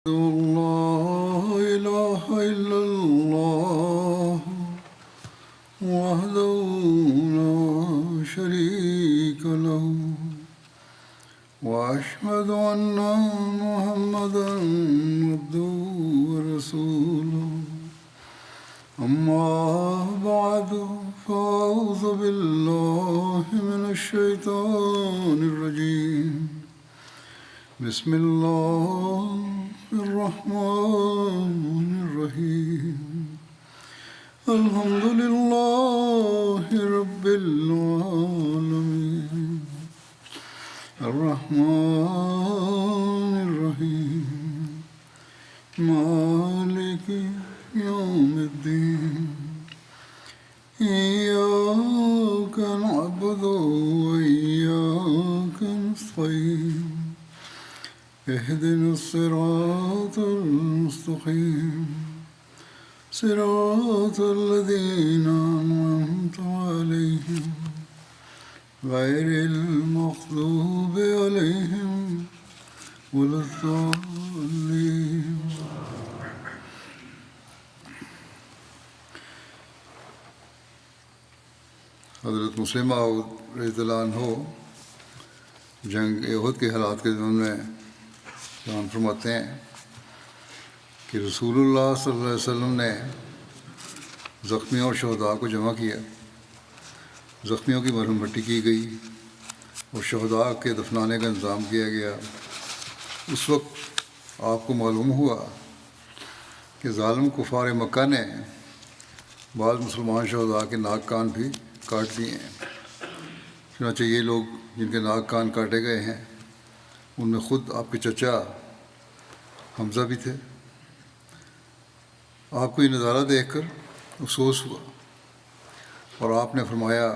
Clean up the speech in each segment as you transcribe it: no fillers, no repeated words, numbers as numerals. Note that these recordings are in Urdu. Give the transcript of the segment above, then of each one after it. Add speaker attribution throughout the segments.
Speaker 1: لا إله إلا الله وحده لا شريك له وأشهد أن محمدا عبده ورسوله أما بعد فأعوذ بالله من الشيطان الرجيم بسم الله الرحمن الرحيم الحمد لله رب العالمين الرحمن الرحيم مالك يوم الدين إياك نعبد وإياك نستعين اهدنا الصراط المستقيم صراط الذين أنعمت عليهم غير المغضوب عليهم ولا الضالين. حضرت مسلمہ رضی اللہ عنہ جنگ احد کے حالات کے ضمن میں بیان فرماتے ہیں کہ رسول اللہ صلی اللہ علیہ وسلم نے زخمیوں اور شہداء کو جمع کیا، زخمیوں کی مرہم پٹی کی گئی اور شہداء کے دفنانے کا انتظام کیا گیا۔ اس وقت آپ کو معلوم ہوا کہ ظالم کفار مکہ نے بعض مسلمان شہداء کے ناک کان بھی کاٹ دیے ہیں۔ چنانچہ یہ لوگ جن کے ناک کان کاٹے گئے ہیں ان میں خود آپ کے چچا حمزہ بھی تھے۔ آپ کو یہ نظارہ دیکھ کر افسوس ہوا اور آپ نے فرمایا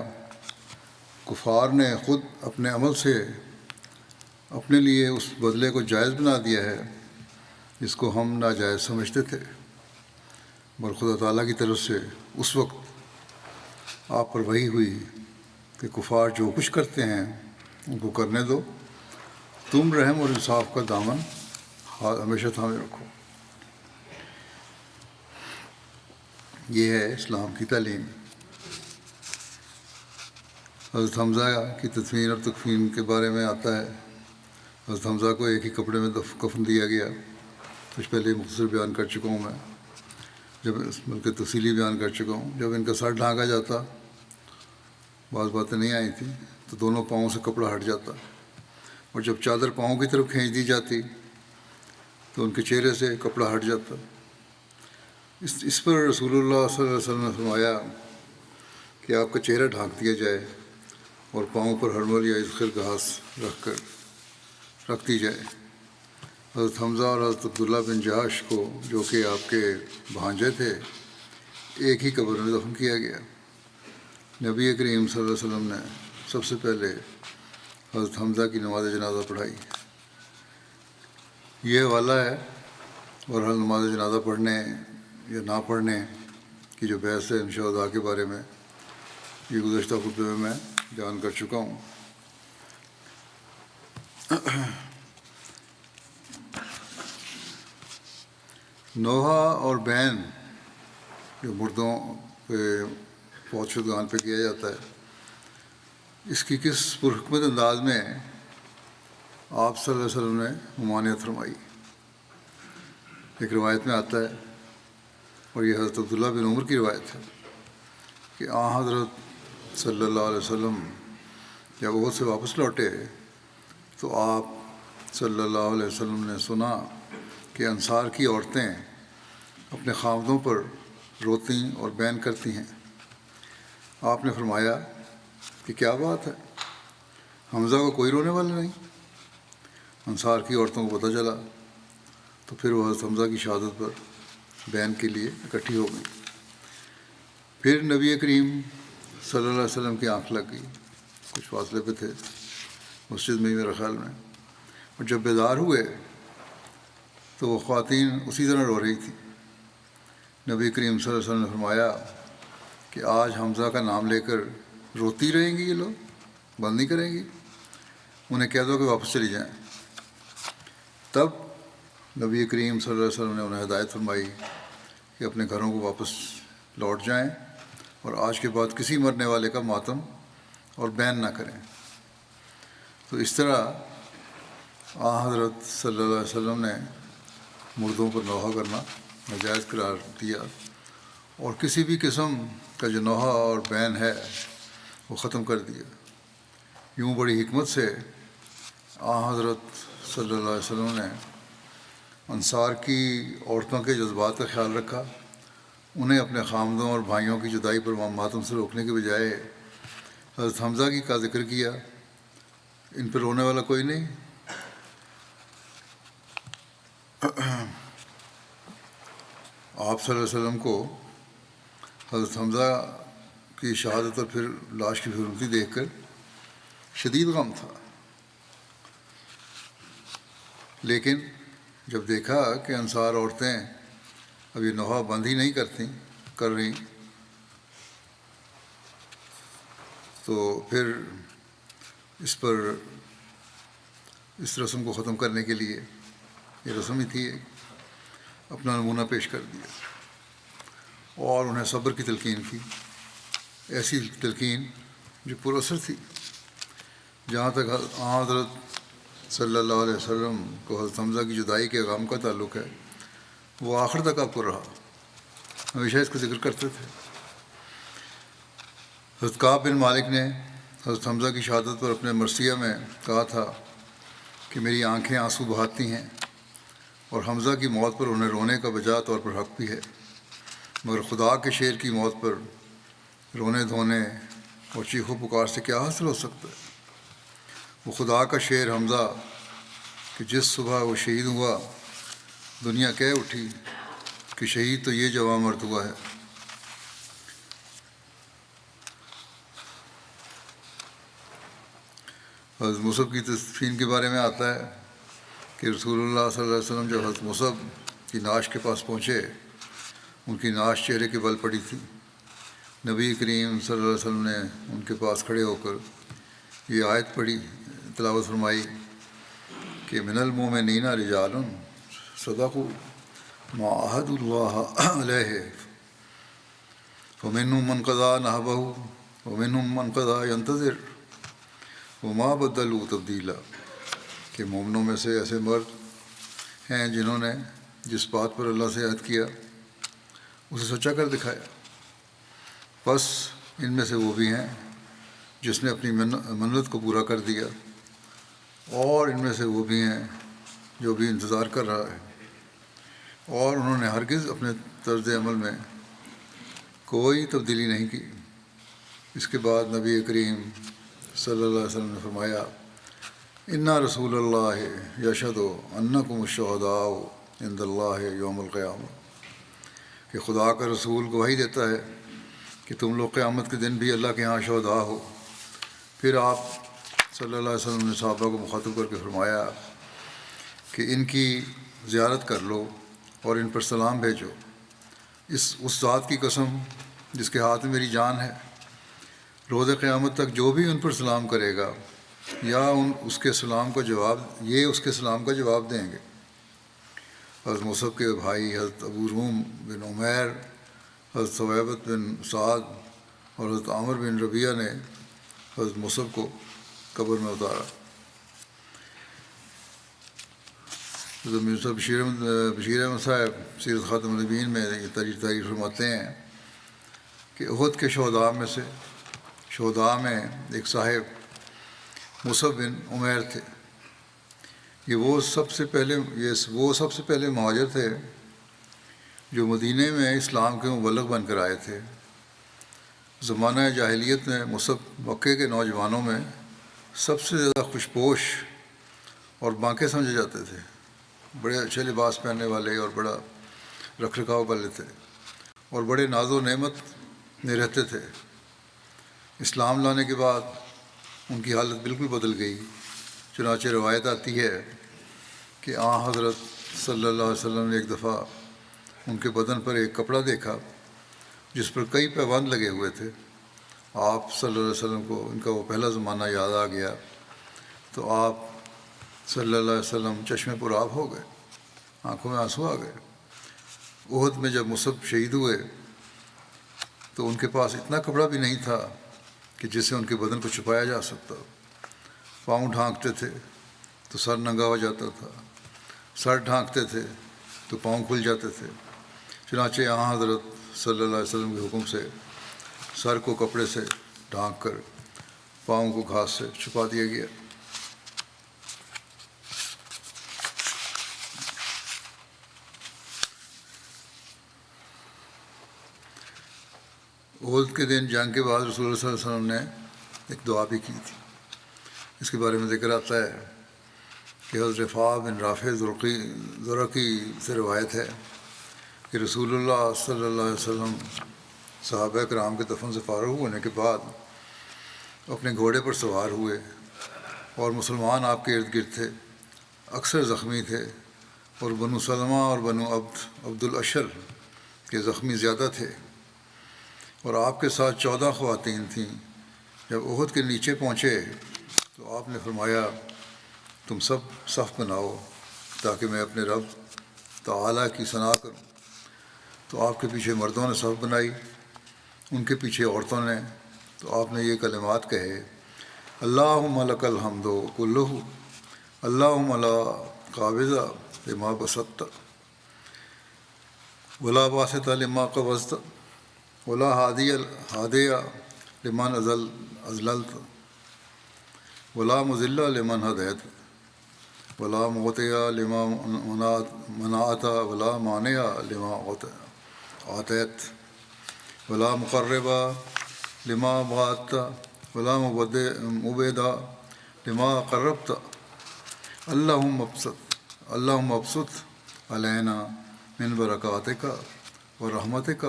Speaker 1: کفار نے خود اپنے عمل سے اپنے لیے اس بدلے کو جائز بنا دیا ہے جس کو ہم ناجائز سمجھتے تھے، مگر خدا تعالیٰ کی طرف سے اس وقت آپ پر وحی ہوئی کہ کفار جو کچھ کرتے ہیں ان کو کرنے دو، تم رحم اور انصاف کا دامن ہمیشہ تھامے رکھو۔ یہ ہے اسلام کی تعلیم۔ حضرت حمزہ کی تدفین اور تکفین کے بارے میں آتا ہے، حضرت حمزہ کو ایک ہی کپڑے میں کفن دیا گیا۔ کچھ پہلے مختصر بیان کر چکا ہوں میں، جب بلکہ تفصیلی بیان کر چکا ہوں۔ جب ان کا سر ڈھانکا جاتا، بعض باتیں نہیں آئی تھیں، تو دونوں پاؤں سے کپڑا ہٹ جاتا، اور جب چادر پاؤں کی طرف کھینچ دی جاتی تو ان کے چہرے سے کپڑا ہٹ جاتا۔ اس پر رسول اللہ صلی اللہ علیہ وسلم نے فرمایا کہ آپ کا چہرہ ڈھانک دیا جائے اور پاؤں پر ہرمل یا اذخر گھاس رکھ دی جائے۔ حضرت حمزہ اور حضرت عبداللہ بن جہش کو، جو کہ آپ کے بھانجے تھے، ایک ہی قبر میں دفن کیا گیا۔ نبی کریم صلی اللہ علیہ وسلم نے سب سے پہلے حضرت حمزہ کی نماز جنازہ پڑھائی۔ یہ حوالہ ہے، اور ہر نماز جنازہ پڑھنے یا نہ پڑھنے کی جو بحث ہے ان شہداء کے بارے میں، یہ گزشتہ خطبے میں بیان کر چکا ہوں۔ نوحہ اور بین جو مردوں پہ فوت شدگان پہ کیا جاتا ہے، اس کی کس پرحکمت انداز میں آپ صلی اللہ علیہ وسلم نے ممانعت فرمائی۔ ایک روایت میں آتا ہے، اور یہ حضرت عبداللہ بن عمر کی روایت ہے، کہ حضرت صلی اللہ علیہ وسلم جب احد سے واپس لوٹے تو آپ صلی اللہ علیہ وسلم نے سنا کہ انصار کی عورتیں اپنے خاوندوں پر روتی اور بین کرتی ہیں۔ آپ نے فرمایا کہ کیا بات ہے، حمزہ کو کوئی رونے والا نہیں؟ انصار کی عورتوں کو پتہ چلا تو پھر وہ حضرت حمزہ کی شہادت پر بین کے لیے اکٹھی ہو گئی۔ پھر نبی کریم صلی اللہ علیہ وسلم کی آنکھ لگ گئی، کچھ فاصلے پہ تھے مسجد میں ہی میرے خیال میں، اور جب بیدار ہوئے تو وہ خواتین اسی طرح رو رہی تھیں۔ نبی کریم صلی اللہ علیہ وسلم نے فرمایا کہ آج حمزہ کا نام لے کر روتی رہیں گی، یہ لوگ بند نہیں کریں گی، انہیں کہہ دو کہ واپس چلی جائیں۔ تب نبی کریم صلی اللہ علیہ وسلم نے انہیں ہدایت فرمائی کہ اپنے گھروں کو واپس لوٹ جائیں اور آج کے بعد کسی مرنے والے کا ماتم اور بین نہ کریں۔ تو اس طرح حضرت صلی اللہ علیہ وسلم نے مردوں پر نوحہ کرنا ناجائز قرار دیا، اور کسی بھی قسم کا جو نوحہ اور بین ہے وہ ختم کر دیا۔ یوں بڑی حکمت سے حضرت صلی اللہ علیہ وسلم نے انصار کی عورتوں کے جذبات کا خیال رکھا، انہیں اپنے خامدوں اور بھائیوں کی جدائی پر ماتم سے روکنے کے بجائے حضرت حمزہ کی کا ذکر کیا۔ ان پر رونے والا کوئی نہیں۔ آپ صلی اللہ علیہ وسلم کو حضرت حمزہ کی شہادت اور پھر لاش کی پھرتی دیکھ کر شدید غم تھا، لیکن جب دیکھا کہ انصار عورتیں اب یہ نوحہ بند ہی نہیں کر رہی، تو پھر اس رسم کو ختم کرنے کے لیے، یہ رسم ہی تھی، اپنا نمونہ پیش کر دیا اور انہیں صبر کی تلقین کی، ایسی تلقین جو پر اثر تھی۔ جہاں تک حضرت صلی اللہ علیہ وسلم کو حضرت حمزہ کی جدائی کے غم کا تعلق ہے، وہ آخر تک آپ کو رہا، ہمیشہ اس کا ذکر کرتے تھے۔ حضرت کعب بن مالک نے حضرت حمزہ کی شہادت پر اپنے مرثیہ میں کہا تھا کہ میری آنکھیں آنسو بہاتی ہیں، اور حمزہ کی موت پر انہیں رونے کا بجا طور پر حق بھی ہے، مگر خدا کے شیر کی موت پر رونے دھونے اور چیخ و پکار سے کیا حاصل ہو سکتا ہے؟ وہ خدا کا شیر حمزہ کہ جس صبح وہ شہید ہوا دنیا کہہ اٹھی کہ شہید تو یہ جواں مرد ہوا ہے۔ حضرت مصعب کی تدفین کے بارے میں آتا ہے کہ رسول اللہ صلی اللہ علیہ وسلم جب حضرت مصعب کی نعش کے پاس پہنچے، ان کی نعش چہرے کے بل پڑی تھی۔ نبی کریم صلی اللہ علیہ وسلم نے ان کے پاس کھڑے ہو کر یہ آیت پڑھی، تلاوت فرمائی کہ من المؤمنین رجال صدقوا ما عاهدوا الله علیہ فمنهم من قضى نحبه ومنهم من قضى ينتظر وما بدلوا تبدیلا، کہ مومنوں میں سے ایسے مرد ہیں جنہوں نے جس بات پر اللہ سے عہد کیا اسے سچا کر دکھایا، بس ان میں سے وہ بھی ہیں جس نے اپنی منت کو پورا کر دیا، اور ان میں سے وہ بھی ہیں جو بھی انتظار کر رہا ہے، اور انہوں نے ہرگز اپنے طرز عمل میں کوئی تبدیلی نہیں کی۔ اس کے بعد نبی کریم صلی اللہ علیہ وسلم نے فرمایا انا رسول اللہ یشہد انکم الشہداء عند اللہ یوم القیامہ، کہ خدا کا رسول گواہی دیتا ہے کہ تم لوگ قیامت کے دن بھی اللہ کے ہاں شہداء ہو۔ پھر آپ صلی اللہ علیہ وسلم نے صحابہ کو مخاطب کر کے فرمایا کہ ان کی زیارت کر لو اور ان پر سلام بھیجو، اس ذات کی قسم جس کے ہاتھ میں میری جان ہے، روز قیامت تک جو بھی ان پر سلام کرے گا یا اس کے سلام کا جواب دیں گے۔ حضرت مصعب کے بھائی حضرت ابو روم بن عمیر، حضرت ثویبۃ بن سعد اور حضرت عامر بن ربیعہ نے حضرت مصعب کو قبر میں اتارا۔ حضرت بشیر احمد صاحب سیرت خاتم النبیین میں یہ تحریر فرماتے ہیں کہ احد کے شہداء میں ایک صاحب مصعب بن عمیر تھے۔ وہ سب سے پہلے مہاجر تھے جو مدینہ میں اسلام کے مبلغ بن کر آئے تھے۔ زمانہ جاہلیت میں مصعب مکے کے نوجوانوں میں سب سے زیادہ خوش پوش اور بانکے سمجھے جاتے تھے، بڑے اچھے لباس پہننے والے اور بڑا رکھ رکھاؤ والے تھے، اور بڑے ناز و نعمت میں رہتے تھے۔ اسلام لانے کے بعد ان کی حالت بالکل بدل گئی، چنانچہ روایت آتی ہے کہ حضرت صلی اللہ علیہ وسلم نے ایک دفعہ ان کے بدن پر ایک کپڑا دیکھا جس پر کئی پیبند لگے ہوئے تھے۔ آپ صلی اللہ علیہ وسلم کو ان کا وہ پہلا زمانہ یاد آ گیا، تو آپ صلی اللہ علیہ وسلم چشمے پر آب ہو گئے۔ آنکھوں میں آنسو آ گئے۔ احد میں جب مصعب شہید ہوئے تو ان کے پاس اتنا کپڑا بھی نہیں تھا کہ جس سے ان کے بدن کو چھپایا جا سکتا۔ پاؤں ڈھانکتے تھے تو سر ننگا ہو جاتا تھا، سر ڈھانکتے تھے تو پاؤں کھل جاتے تھے۔ چنانچہ یہاں حضرت صلی اللہ علیہ وسلم کے حکم سے سر کو کپڑے سے ڈھانک کر پاؤں کو گھاس سے چھپا دیا گیا۔ احد کے دن جنگ کے بعد رسول اللہ صلی اللہ علیہ وسلم نے ایک دعا بھی کی تھی۔ اس کے بارے میں ذکر آتا ہے کہ حضرت رفاع بن رافع زرقی سے روایت ہے کہ رسول اللہ صلی اللہ علیہ وسلم صحابہ کرام کے دفن سے فارغ ہونے کے بعد اپنے گھوڑے پر سوار ہوئے اور مسلمان آپ کے ارد گرد تھے، اکثر زخمی تھے، اور بنو سلمہ اور بنو عبد الاشر کے زخمی زیادہ تھے، اور آپ کے ساتھ 14 خواتین تھیں۔ جب احد کے نیچے پہنچے تو آپ نے فرمایا تم سب صف بناؤ تاکہ میں اپنے رب تعالیٰ کی ثنا کروں۔ تو آپ کے پیچھے مردوں نے صف بنائی، ان کے پیچھے عورتوں نے۔ تو آپ نے یہ کلمات کہے، اللہم لک الحمد کلہ، اللہم لا قابض لما بسطت ولا باسط لما قبضت ولا ہادی لمن اضللت ولا مضل لمن ہدیت ولا معطی لما منعت ولا مانع لما اعطیت ولا مقرب لما بعدت ولا مبعد لما قربت اللہم ابسط علینا من برکاتک و رحمتک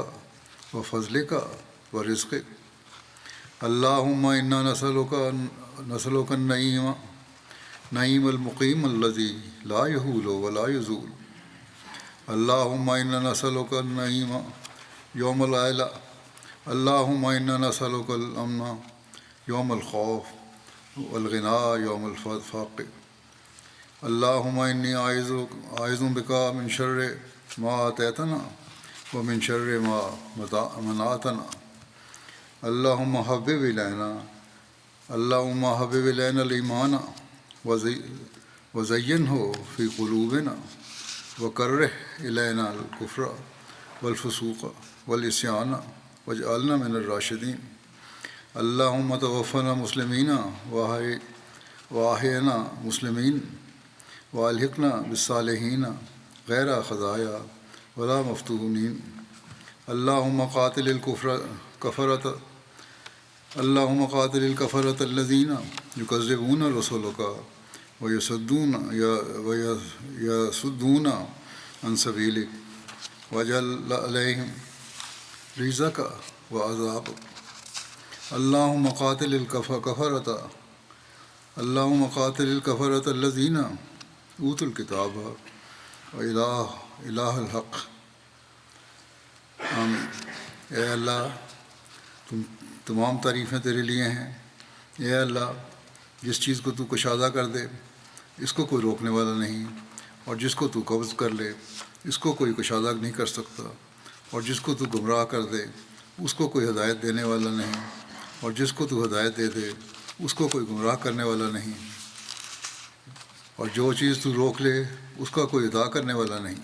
Speaker 1: و فضلک و رزقک اللہم انا نسألک النعیم المقیم الذی لا یحول ولا یزول اللہم انا نسألک النعیم یوم العلا اللہم انا نسألک الامن یوم الخوف والغنا یوم الفقر اللہم انی اعوذ بک من شر ما اعطیتنا ومن شر ما منعتنا اللہم حبب الینا الایمان وزینہ فی قلوبنا وکرہ الینا الکفر والفسوق والعصیان واجعلنا من الراشدین اللہم توفنا مسلمین واحینا مسلمین والحقنا بالصالحین غیر خزایا ولا مفتونین اللہم قاتل الکفرۃ الذین یکذبون رسولک ویصدون عن سبیلک واجعل علیہم رجزک وعذابک اللہم قاتل الکفرۃ الذین اوتوا الکتاب الہ الحق آمین۔ اے اللہ تمام تعریفیں تیرے لیے ہیں۔ اے اللہ جس چیز کو تو کشادہ کر دے اس کو کوئی روکنے والا نہیں، اور جس کو تو قبض کر لے اس کو کوئی کشادہ نہیں کر سکتا، اور جس کو تو گمراہ کر دے اس کو کوئی ہدایت دینے والا نہیں، اور جس کو تو ہدایت دے دے اس کو کوئی گمراہ کرنے والا نہیں، اور جو چیز تو روک لے اس کا کوئی عطا کرنے والا نہیں،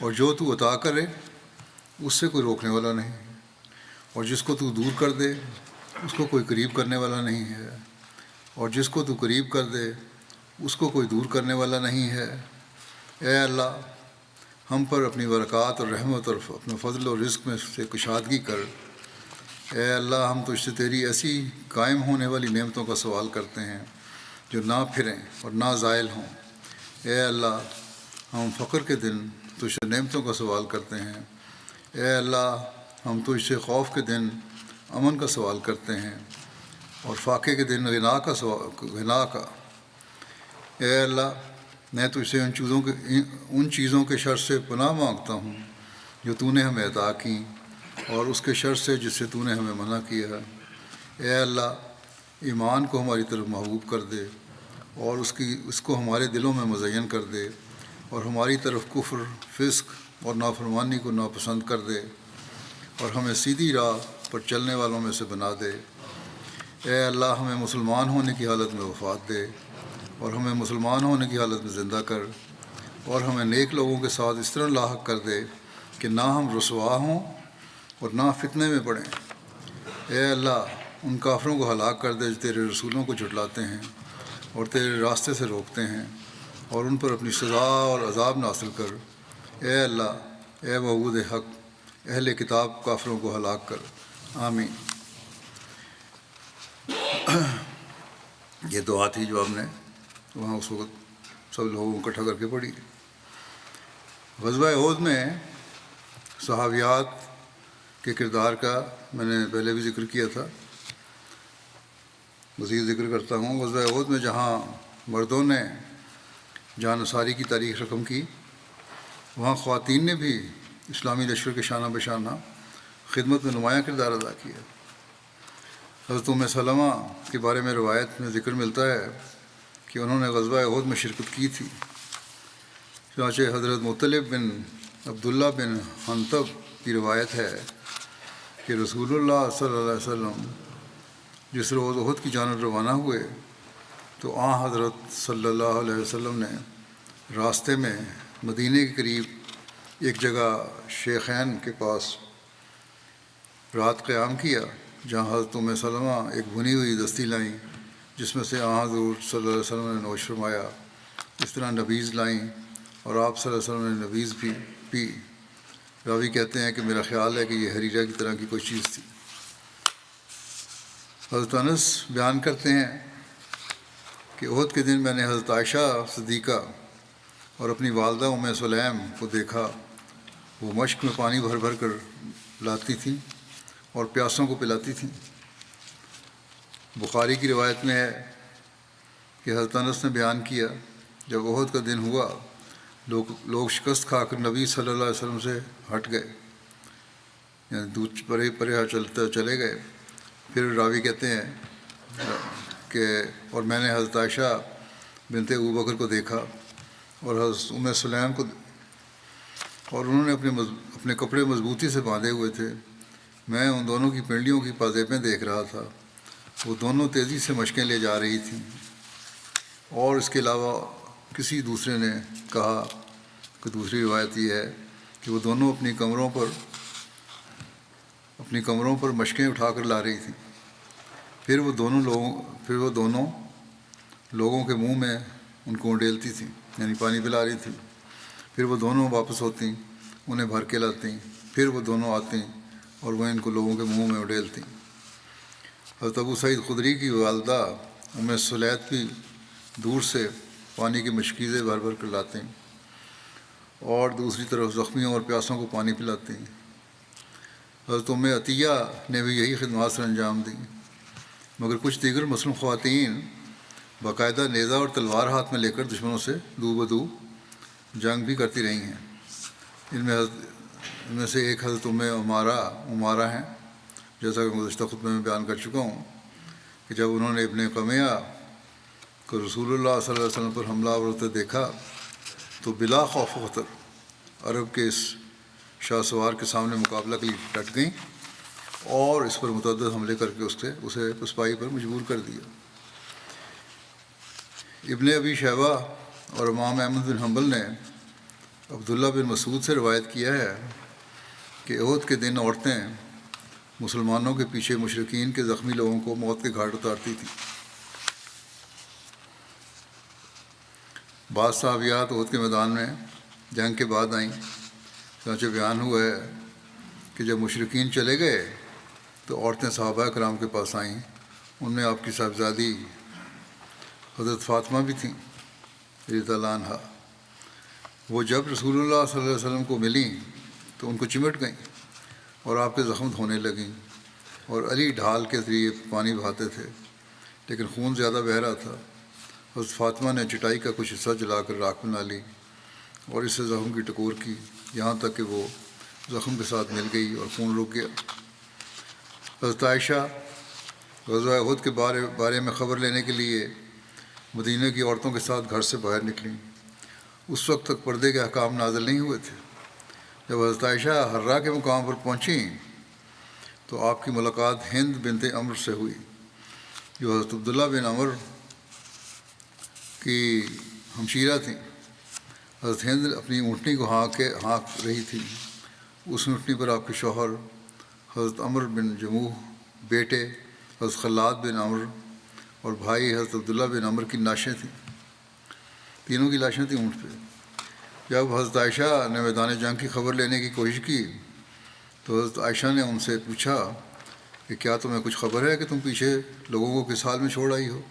Speaker 1: اور جو تو عطا کرے اس سے کوئی روکنے والا نہیں، اور جس کو تو دور کر دے اس کو کوئی قریب کرنے والا نہیں ہے، اور جس کو تو قریب کر دے اس کو کوئی دور کرنے والا نہیں ہے۔ اے اللہ ہم پر اپنی برکات اور رحمت اور اپنے فضل و رزق میں سے کشادگی کر۔ اے اللہ ہم تجھ سے تیری ایسی قائم ہونے والی نعمتوں کا سوال کرتے ہیں جو نہ پھریں اور نہ زائل ہوں۔ اے اللہ ہم فقر کے دن تجھ سے نعمتوں کا سوال کرتے ہیں۔ اے اللہ ہم تجھ سے خوف کے دن امن کا سوال کرتے ہیں، اور فاقے کے دن غنا کا۔ اے اللہ میں تجھ سے ان چیزوں کے شر سے پناہ مانگتا ہوں جو تو نے ہمیں عطا کی، اور اس کے شر سے جس سے تو نے ہمیں منع کیا ہے۔ اے اللہ ایمان کو ہماری طرف محبوب کر دے اور اس کو ہمارے دلوں میں مزین کر دے، اور ہماری طرف کفر، فسق اور نافرمانی کو ناپسند کر دے اور ہمیں سیدھی راہ پر چلنے والوں میں سے بنا دے۔ اے اللہ ہمیں مسلمان ہونے کی حالت میں وفات دے اور ہمیں مسلمان ہونے کی حالت میں زندہ کر، اور ہمیں نیک لوگوں کے ساتھ اس طرح لاحق کر دے کہ نہ ہم رسوا ہوں اور نہ فتنے میں پڑیں۔ اے اللہ ان کافروں کو ہلاک کر دے جو تیرے رسولوں کو جھٹلاتے ہیں اور تیرے راستے سے روکتے ہیں، اور ان پر اپنی سزا اور عذاب نازل کر۔ اے اللہ، اے معبود حق، اہل کتاب کافروں کو ہلاک کر۔ آمین۔ یہ دعا تھی جو ہم نے وہاں اس وقت سب لوگوں کو اکٹھا کر کے پڑھی۔ غزوہ احد میں صحابیات کے کردار کا میں نے پہلے بھی ذکر کیا تھا، مزید ذکر کرتا ہوں۔ غزوہ احد میں جہاں مردوں نے جان نثاری کی تاریخ رقم کی، وہاں خواتین نے بھی اسلامی لشکر کے شانہ بشانہ خدمت میں نمایاں کردار ادا کیا۔ حضرت ام سلمہ کے بارے میں روایت میں ذکر ملتا ہے کہ انہوں نے غزوہ احد میں شرکت کی تھی۔ چنانچہ حضرت مطلب بن عبداللہ بن حنطب کی روایت ہے کہ رسول اللہ صلی اللہ علیہ وسلم جس روز احد کی جانب روانہ ہوئے تو حضرت صلی اللہ علیہ وسلم نے راستے میں مدینے کے قریب ایک جگہ شیخین کے پاس رات قیام کیا، جہاں حضرت ام سلمہ ایک بھنی ہوئی دستی لائیں جس میں سے حضور صلی اللہ علیہ وسلم نے نوش فرمایا، اس طرح نبیذ لائیں اور آپ صلی اللہ علیہ وسلم نے نبیذ بھی پی۔ راوی کہتے ہیں کہ میرا خیال ہے کہ یہ حریرہ کی طرح کی کوئی چیز تھی۔ حضرت انس بیان کرتے ہیں کہ احد کے دن میں نے حضرت عائشہ صدیقہ اور اپنی والدہ ام سلیم کو دیکھا، وہ مشک میں پانی بھر بھر کر لاتی تھیں اور پیاسوں کو پلاتی تھیں۔ بخاری کی روایت میں ہے کہ حضرت انس نے بیان کیا جب احد کا دن ہوا لوگ شکست کھا کر نبی صلی اللہ علیہ وسلم سے ہٹ گئے، یعنی دور پرے چلے گئے۔ پھر راوی کہتے ہیں کہ اور میں نے حضرت عائشہ بنت ابوبکر کو دیکھا اور حضرت ام سلیم کو، اور انہوں نے اپنے کپڑے مضبوطی سے باندھے ہوئے تھے۔ میں ان دونوں کی پنڈلیوں کی پازیبیں دیکھ رہا تھا، وہ دونوں تیزی سے مشقیں لے جا رہی تھیں۔ اور اس کے علاوہ کسی دوسرے نے کہا کہ دوسری روایت یہ ہے کہ وہ دونوں اپنی کمروں پر مشقیں اٹھا کر لا رہی تھیں۔ پھر وہ دونوں لوگوں کے منہ میں ان کو اڈیلتی تھیں، یعنی پانی پلا رہی تھیں۔ پھر وہ دونوں واپس ہوتیں، انہیں بھر کے لاتیں، پھر وہ دونوں آتیں اور وہ ان کو لوگوں کے منہ میں اڈیلتیں۔ حضرت ابو سعید خدری کی والدہ ام سلیت بھی دور سے پانی کی مشکیزیں بھر بھر کر لاتیں اور دوسری طرف زخمیوں اور پیاسوں کو پانی پلاتیں۔ حضرت ام عطیہ نے بھی یہی خدمات سر انجام دیں، مگر کچھ دیگر مسلم خواتین باقاعدہ نیزہ اور تلوار ہاتھ میں لے کر دشمنوں سے دو بدو جنگ بھی کرتی رہی ہیں۔ ان میں سے ایک حضرت ام عمارہ ہیں، جیسا کہ گزشتہ خطبے میں بیان کر چکا ہوں کہ جب انہوں نے ابن قمیہ کو رسول اللہ صلی اللہ علیہ وسلم پر حملہ آور ہوتے دیکھا تو بلا خوف و خطر عرب کے اس شاہ سوار کے سامنے مقابلہ کے لیے ڈٹ گئیں اور اس پر متعدد حملے کر کے اسے پسپائی پر مجبور کر دیا۔ ابن ابی شیبہ اور امام احمد بن حنبل نے عبداللہ بن مسعود سے روایت کیا ہے کہ احد کے دن عورتیں مسلمانوں کے پیچھے مشرکین کے زخمی لوگوں کو موت کے گھاٹ اتارتی تھیں۔ بعض صحابیات احد کے میدان میں جنگ کے بعد آئیں، چنانچہ بیان ہوا ہے کہ جب مشرکین چلے گئے تو عورتیں صحابہ کرام کے پاس آئیں، ان میں آپ کی صاحبزادی حضرت فاطمہ بھی تھیں رضی اللہ عنہا۔ وہ جب رسول اللہ صلی اللہ علیہ وسلم کو ملیں تو ان کو چمٹ گئیں اور آپ کے زخم دھونے لگیں، اور علی ڈھال کے ذریعے پانی بہاتے تھے لیکن خون زیادہ بہہ رہا تھا۔ حضرت فاطمہ نے چٹائی کا کچھ حصہ جلا کر راکھ بنا لی اور اس سے زخم کی ٹکور کی، یہاں تک کہ وہ زخم کے ساتھ مل گئی اور خون رک گیا۔ حضرت عائشہ غزوہ احد کے بارے میں خبر لینے کے لیے مدینہ کی عورتوں کے ساتھ گھر سے باہر نکلیں اس وقت تک پردے کے احکام نازل نہیں ہوئے تھے۔ جب حضرت عائشہ حرا کے مقام پر پہنچیں تو آپ کی ملاقات ہند بنت عمر سے ہوئی، جو حضرت عبداللہ بن عمر کی ہمشیرہ تھیں۔ حضرت ہند اپنی اونٹنی کو ہانک رہی تھی۔ اس اونٹنی پر آپ کے شوہر حضرت عمر بن جموح، بیٹے حضرت خلاد بن عمر اور بھائی حضرت عبداللہ بن عمر کی لاشیں تھیں۔ تینوں کی لاشیں تھیں اونٹ پہ۔ جب حضرت عائشہ نے میدان جنگ کی خبر لینے کی کوشش کی تو حضرت عائشہ نے ان سے پوچھا کہ کیا تمہیں کچھ خبر ہے کہ تم پیچھے لوگوں کو کس حال میں چھوڑ آئی ہو؟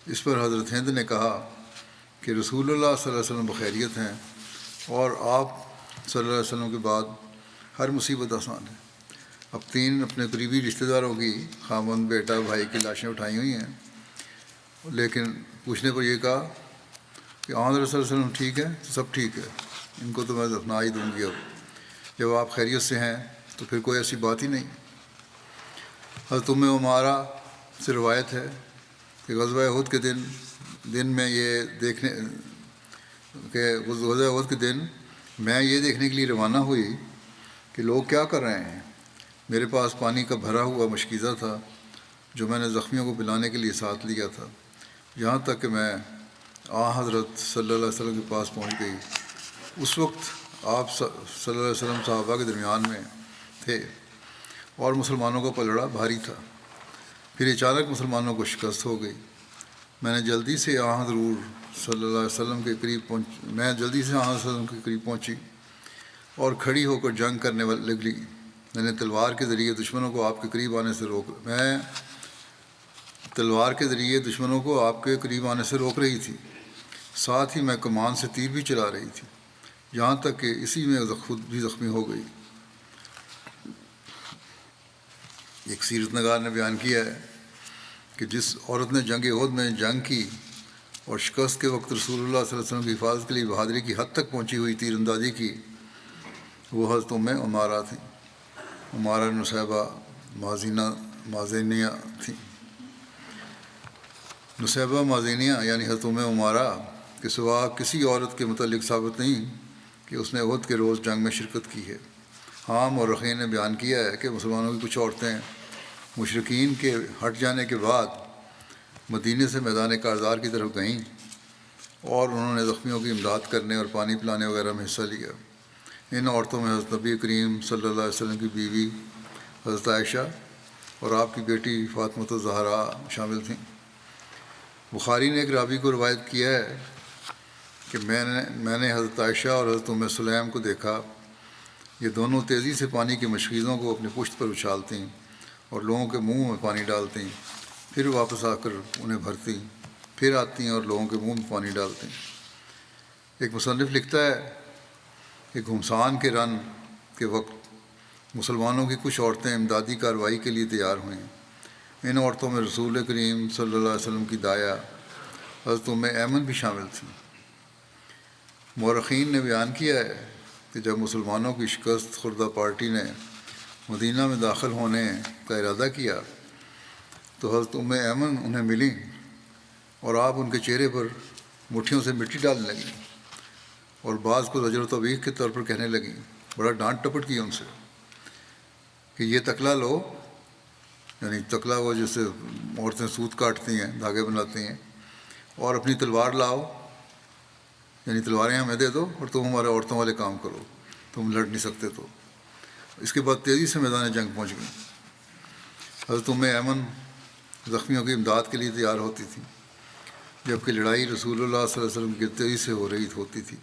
Speaker 1: اس پر حضرت ہند نے کہا کہ رسول اللہ صلی اللہ علیہ وسلم بخیریت ہیں اور آپ صلی اللہ علیہ وسلم کے بعد ہر مصیبت آسان ہے۔ اب 3 اپنے قریبی رشتہ داروں کی، خامند، بیٹا، بھائی کی لاشیں اٹھائی ہوئی ہیں، لیکن پوچھنے پر یہ کہا کہ آن رسول اللہ علیہ وسلم ٹھیک ہے؟ تو سب ٹھیک ہے، ان کو تو میں دفنا ہی دوں گی۔ اب جب آپ خیریت سے ہیں تو پھر کوئی ایسی بات ہی نہیں۔ حضرت ام عمارہ سے روایت ہے کہ غزوہ احد کے دن میں یہ دیکھنے کے لیے روانہ ہوئی کہ لوگ کیا کر رہے ہیں۔ میرے پاس پانی کا بھرا ہوا مشکیزہ تھا جو میں نے زخمیوں کو پلانے کے لیے ساتھ لیا تھا، یہاں تک کہ میں حضرت صلی اللہ علیہ وسلم کے پاس پہنچ گئی۔ اس وقت آپ صلی اللہ علیہ وسلم صحابہ کے درمیان میں تھے اور مسلمانوں کا پلڑا بھاری تھا۔ پھر اچانک مسلمانوں کو شکست ہو گئی۔ میں جلدی سے حضور صلی اللہ علیہ وسلم کے قریب پہنچی اور کھڑی ہو کر جنگ کرنے لگی۔ میں نے تلوار کے ذریعے دشمنوں کو آپ کے قریب آنے سے روک رہی تھی، ساتھ ہی میں کمان سے تیر بھی چلا رہی تھی، یہاں تک کہ اسی میں خود بھی زخمی ہو گئی۔ ایک سیرت نگار نے بیان کیا ہے کہ جس عورت نے جنگ احد میں جنگ کی اور شکست کے وقت رسول اللہ صلی اللہ علیہ وسلم کی حفاظت کے لیے بہادری کی حد تک پہنچی ہوئی تیر اندازی کی، وہ حضرت ام عمارہ تھیں۔ عمارہ نصیبہ مازینیہ تھیں۔ نصیبہ مازینیہ یعنی حضرت ام عمارہ کے سوا کسی عورت کے متعلق ثابت نہیں کہ اس نے احد کے روز جنگ میں شرکت کی ہے۔ حام اور رخین نے بیان کیا ہے کہ مسلمانوں کی کچھ عورتیں مشرکین کے ہٹ جانے کے بعد مدینے سے میدان کارزار کی طرف گئیں اور انہوں نے زخمیوں کی امداد کرنے اور پانی پلانے وغیرہ میں حصہ لیا۔ ان عورتوں میں حضرت نبی کریم صلی اللہ علیہ وسلم کی بیوی حضرت عائشہ اور آپ کی بیٹی فاطمہ الزہرا شامل تھیں۔ بخاری نے ایک راوی کو روایت کیا ہے کہ میں نے حضرت عائشہ اور حضرت ام سلیم کو دیکھا، یہ دونوں تیزی سے پانی کی مشکیزوں کو اپنی پشت پر اچھالتیں اور لوگوں کے منہ میں پانی ڈالتیں، پھر واپس آ کر انہیں بھرتیں، پھر آتی ہیں اور لوگوں کے منہ میں پانی ڈالتیں۔ ایک مصنف لکھتا ہے کہ گھمسان کے رن کے وقت مسلمانوں کی کچھ عورتیں امدادی کارروائی کے لیے تیار ہوئیں۔ ان عورتوں میں رسول کریم صلی اللہ علیہ وسلم کی دایا حضرت ام ایمن بھی شامل تھیں۔ مورخین نے بیان کیا ہے کہ جب مسلمانوں کی شکست خوردہ پارٹی نے مدینہ میں داخل ہونے کا ارادہ کیا تو حضرت ام ایمن انہیں ملیں اور آپ ان کے چہرے پر مٹھیوں سے مٹی ڈالنے لگیں اور بعض کو زجر و توبیخ کے طور پر کہنے لگیں، بڑا ڈانٹ ٹپٹ کی ان سے کہ یہ تکلا لو، یعنی تکلا وہ جس سے عورتیں سوت کاٹتی ہیں، دھاگے بناتی ہیں، اور اپنی تلوار لاؤ، یعنی تلواریں ہمیں دے دو اور تم ہمارے عورتوں والے کام کرو، تم لڑ نہیں سکتے۔ تو اس کے بعد تیزی سے میدان جنگ پہنچ گئی۔ حضرت ام ایمن زخمیوں کی امداد کے لیے تیار ہوتی تھی، جبکہ لڑائی رسول اللہ صلی اللہ علیہ وسلم کی تیزی سے ہوتی تھی،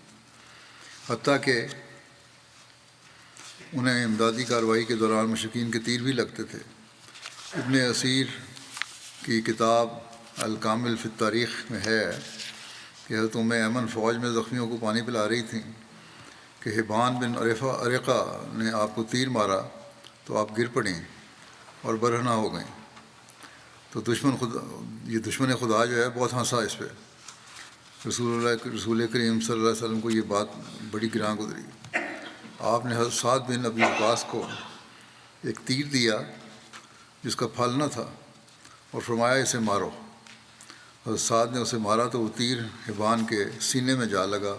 Speaker 1: حتیٰ کہ انہیں امدادی کارروائی کے دوران مشرکین کے تیر بھی لگتے تھے۔ ابن اسیر کی کتاب الکامل فی التاریخ میں ہے کہ حضرت ام ایمن فوج میں زخمیوں کو پانی پلا رہی تھیں کہ حبان بن عریقہ نے آپ کو تیر مارا تو آپ گر پڑیں اور برہنہ ہو گئیں۔ تو دشمن خدا جو ہے بہت ہنسا اس پہ۔ رسول کریم صلی اللہ علیہ وسلم کو یہ بات بڑی گراں گزری۔ آپ نے حضرت سعد بن ابی وقاص کو ایک تیر دیا جس کا پھل نہ تھا اور فرمایا اسے مارو۔ حضرت سعد نے اسے مارا تو وہ تیر حبان کے سینے میں جا لگا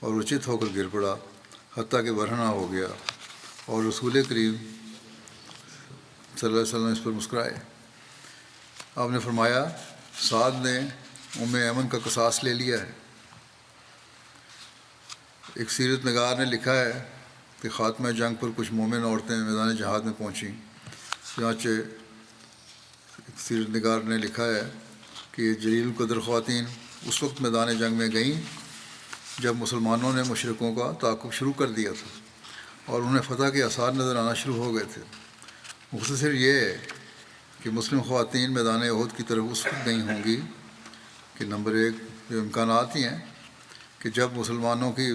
Speaker 1: اور اچت ہو کر گر پڑا حتیٰ کہ برہنہ ہو گیا، اور رسول کریم صلی اللہ علیہ وسلم اس پر مسکرائے۔ آپ نے فرمایا سعد نے ایمن کا قصاص لے لیا ہے۔ ایک سیرت نگار نے لکھا ہے کہ خاتمہ جنگ پر کچھ مومن عورتیں میدان جہاد میں پہنچیں، چنانچہ ایک سیرت نگار نے لکھا ہے کہ یہ جلیل القدر خواتین اس وقت میدان جنگ میں گئیں جب مسلمانوں نے مشرکوں کا تعاقب شروع کر دیا تھا اور انہیں فتح کے آثار نظر آنا شروع ہو گئے تھے۔ مختصر یہ ہے کہ مسلم خواتین میدان احد کی طرف اس وقت گئی ہوں گی کہ نمبر ایک جو امکانات ہی ہیں کہ جب مسلمانوں کی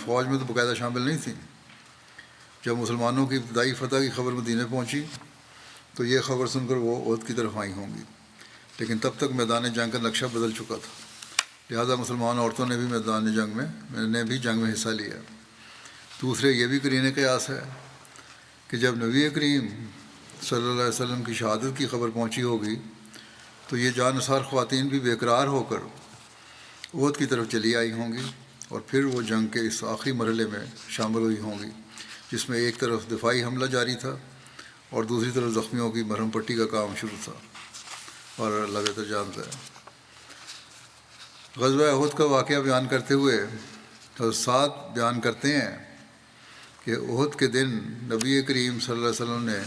Speaker 1: فوج میں تو باقاعدہ شامل نہیں تھیں، جب مسلمانوں کی ابتدائی فتح کی خبر مدینہ پہنچی تو یہ خبر سن کر وہ احد کی طرف آئی ہوں گی، لیکن تب تک میدان جنگ کا نقشہ بدل چکا تھا، لہذا مسلمان عورتوں نے بھی میدان جنگ میں حصہ لیا۔ دوسرے یہ بھی قرین قیاس ہے کہ جب نبی کریم صلی اللہ علیہ وسلم کی شہادت کی خبر پہنچی ہوگی تو یہ جانثار خواتین بھی بے قرار ہو کر احد کی طرف چلی آئی ہوں گی، اور پھر وہ جنگ کے اس آخری مرحلے میں شامل ہوئی ہوں گی جس میں ایک طرف دفاعی حملہ جاری تھا اور دوسری طرف زخمیوں کی مرہم پٹی کا کام شروع تھا، اور اللہ بہتر جانتا ہے۔ غزوہ احد کا واقعہ بیان کرتے ہوئے حضرت سعد بیان کرتے ہیں کہ احد کے دن نبی کریم صلی اللہ علیہ وسلم نے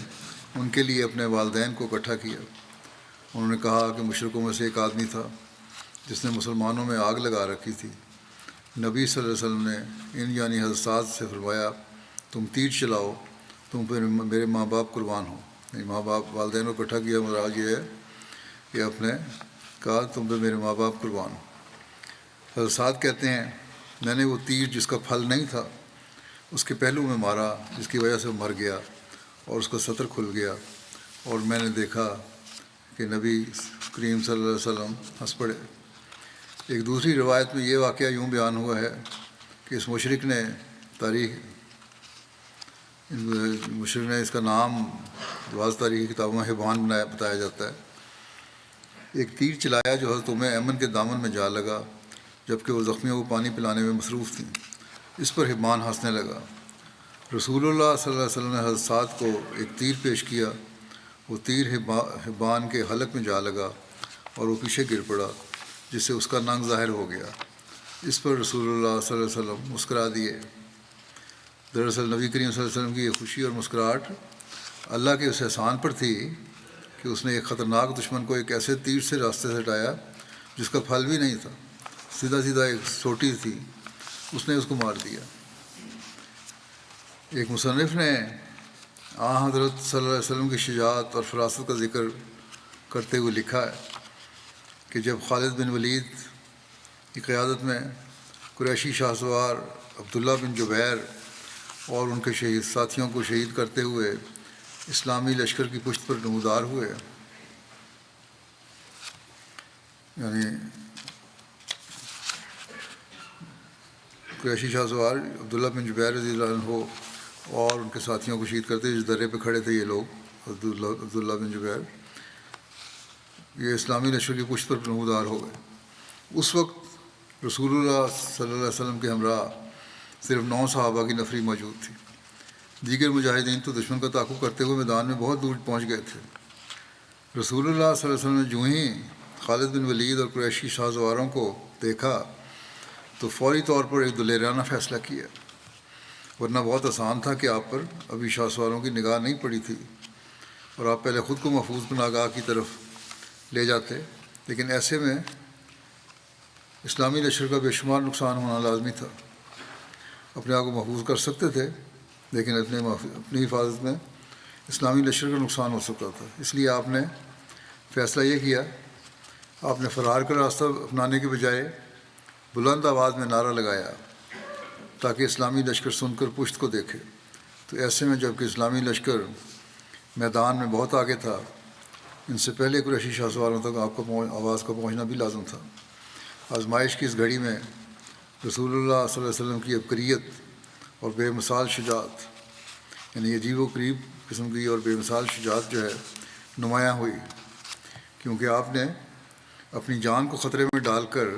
Speaker 1: ان کے لیے اپنے والدین کو اکٹھا کیا۔ انہوں نے کہا کہ مشرکوں میں سے ایک آدمی تھا جس نے مسلمانوں میں آگ لگا رکھی تھی۔ نبی صلی اللہ علیہ وسلم نے یعنی حضرت سعد سے فرمایا تم تیر چلاؤ، تم پہ میرے ماں باپ قربان ہو۔ یعنی ماں باپ والدین کو اکٹھا کیا، مراد یہ ہے کہ آپ نے کہا تم پہ میرے ماں باپ قربان ہو۔ حضرت سعد کہتے ہیں میں نے وہ تیر جس کا پھل نہیں تھا اس کے پہلو میں مارا، جس کی وجہ سے وہ مر گیا اور اس کا سطر کھل گیا، اور میں نے دیکھا کہ نبی کریم صلی اللہ علیہ وسلم ہنس پڑے۔ ایک دوسری روایت میں یہ واقعہ یوں بیان ہوا ہے کہ اس مشرک نے اس کا نام بعض تاریخی کتابوں میں حبان بتایا جاتا ہے، ایک تیر چلایا جو حضرت ایمن کے دامن میں جا لگا جبکہ وہ زخمیوں کو پانی پلانے میں مصروف تھیں۔ اس پر حبان ہنسنے لگا۔ رسول اللہ صلی اللہ علیہ وسلم نے حضرت سعد کو ایک تیر پیش کیا، وہ تیر حبان کے حلق میں جا لگا اور وہ پیچھے گر پڑا جس سے اس کا ننگ ظاہر ہو گیا۔ اس پر رسول اللہ صلی اللہ علیہ وسلم مسکرا دیے۔ دراصل نبی کریم صلی اللہ علیہ وسلم کی یہ خوشی اور مسکراہٹ اللہ کے اس احسان پر تھی کہ اس نے ایک خطرناک دشمن کو ایک ایسے تیر سے راستے سے ہٹایا جس کا پھل بھی نہیں تھا، سیدھا ایک سوٹی تھی، اس نے اس کو مار دیا۔ ایک مصنف نے حضرت صلی اللہ علیہ وسلم کی شجاعت اور فراست کا ذکر کرتے ہوئے لکھا ہے کہ جب خالد بن ولید کی قیادت میں قریشی شاہ سوار عبداللہ بن جبیر اور ان کے شہید ساتھیوں کو شہید کرتے ہوئے اسلامی لشکر کی پشت پر نمودار ہوئے، یعنی قریشی شاہ سوار عبداللہ بن جبیر رضی اللہ عنہ اور ان کے ساتھیوں کو شہید کرتے جس درے پہ کھڑے تھے یہ لوگ عبداللہ بن جبیر، یہ اسلامی لشکر کی پشت پر نمودار ہو گئے۔ اس وقت رسول اللہ صلی اللہ علیہ وسلم کے ہمراہ صرف 9 صحابہ کی نفری موجود تھی، دیگر مجاہدین تو دشمن کا تعاقب کرتے ہوئے میدان میں بہت دور پہنچ گئے تھے۔ رسول اللہ صلی اللہ علیہ وسلم نے جو ہی خالد بن ولید اور قریشی شاہ سواروں کو دیکھا تو فوری طور پر ایک دلیرانہ فیصلہ کیا، ورنہ بہت آسان تھا کہ آپ پر ابھی شاہ سواروں کی نگاہ نہیں پڑی تھی اور آپ پہلے خود کو محفوظ پناہگاہ کی طرف لے جاتے، لیکن ایسے میں اسلامی لشکر کا بے شمار نقصان ہونا لازمی تھا۔ اپنے آپ کو محفوظ کر سکتے تھے لیکن اپنی حفاظت میں اسلامی لشکر کا نقصان ہو سکتا تھا، اس لیے آپ نے فیصلہ یہ کیا، آپ نے فرار کا راستہ اپنانے کے بجائے بلند آواز میں نعرہ لگایا تاکہ اسلامی لشکر سن کر پشت کو دیکھے۔ تو ایسے میں جب کہ اسلامی لشکر میدان میں بہت آگے تھا، ان سے پہلے قریشی شاہ سواروں تک آپ کو آواز کا پہنچنا بھی لازم تھا۔ آزمائش کی اس گھڑی میں رسول اللہ صلی اللہ علیہ وسلم کی عبقریت اور بے مثال شجاعت، یعنی عجیب و غریب قسم کی اور بے مثال شجاعت جو ہے نمایاں ہوئی، کیونکہ آپ نے اپنی جان کو خطرے میں ڈال کر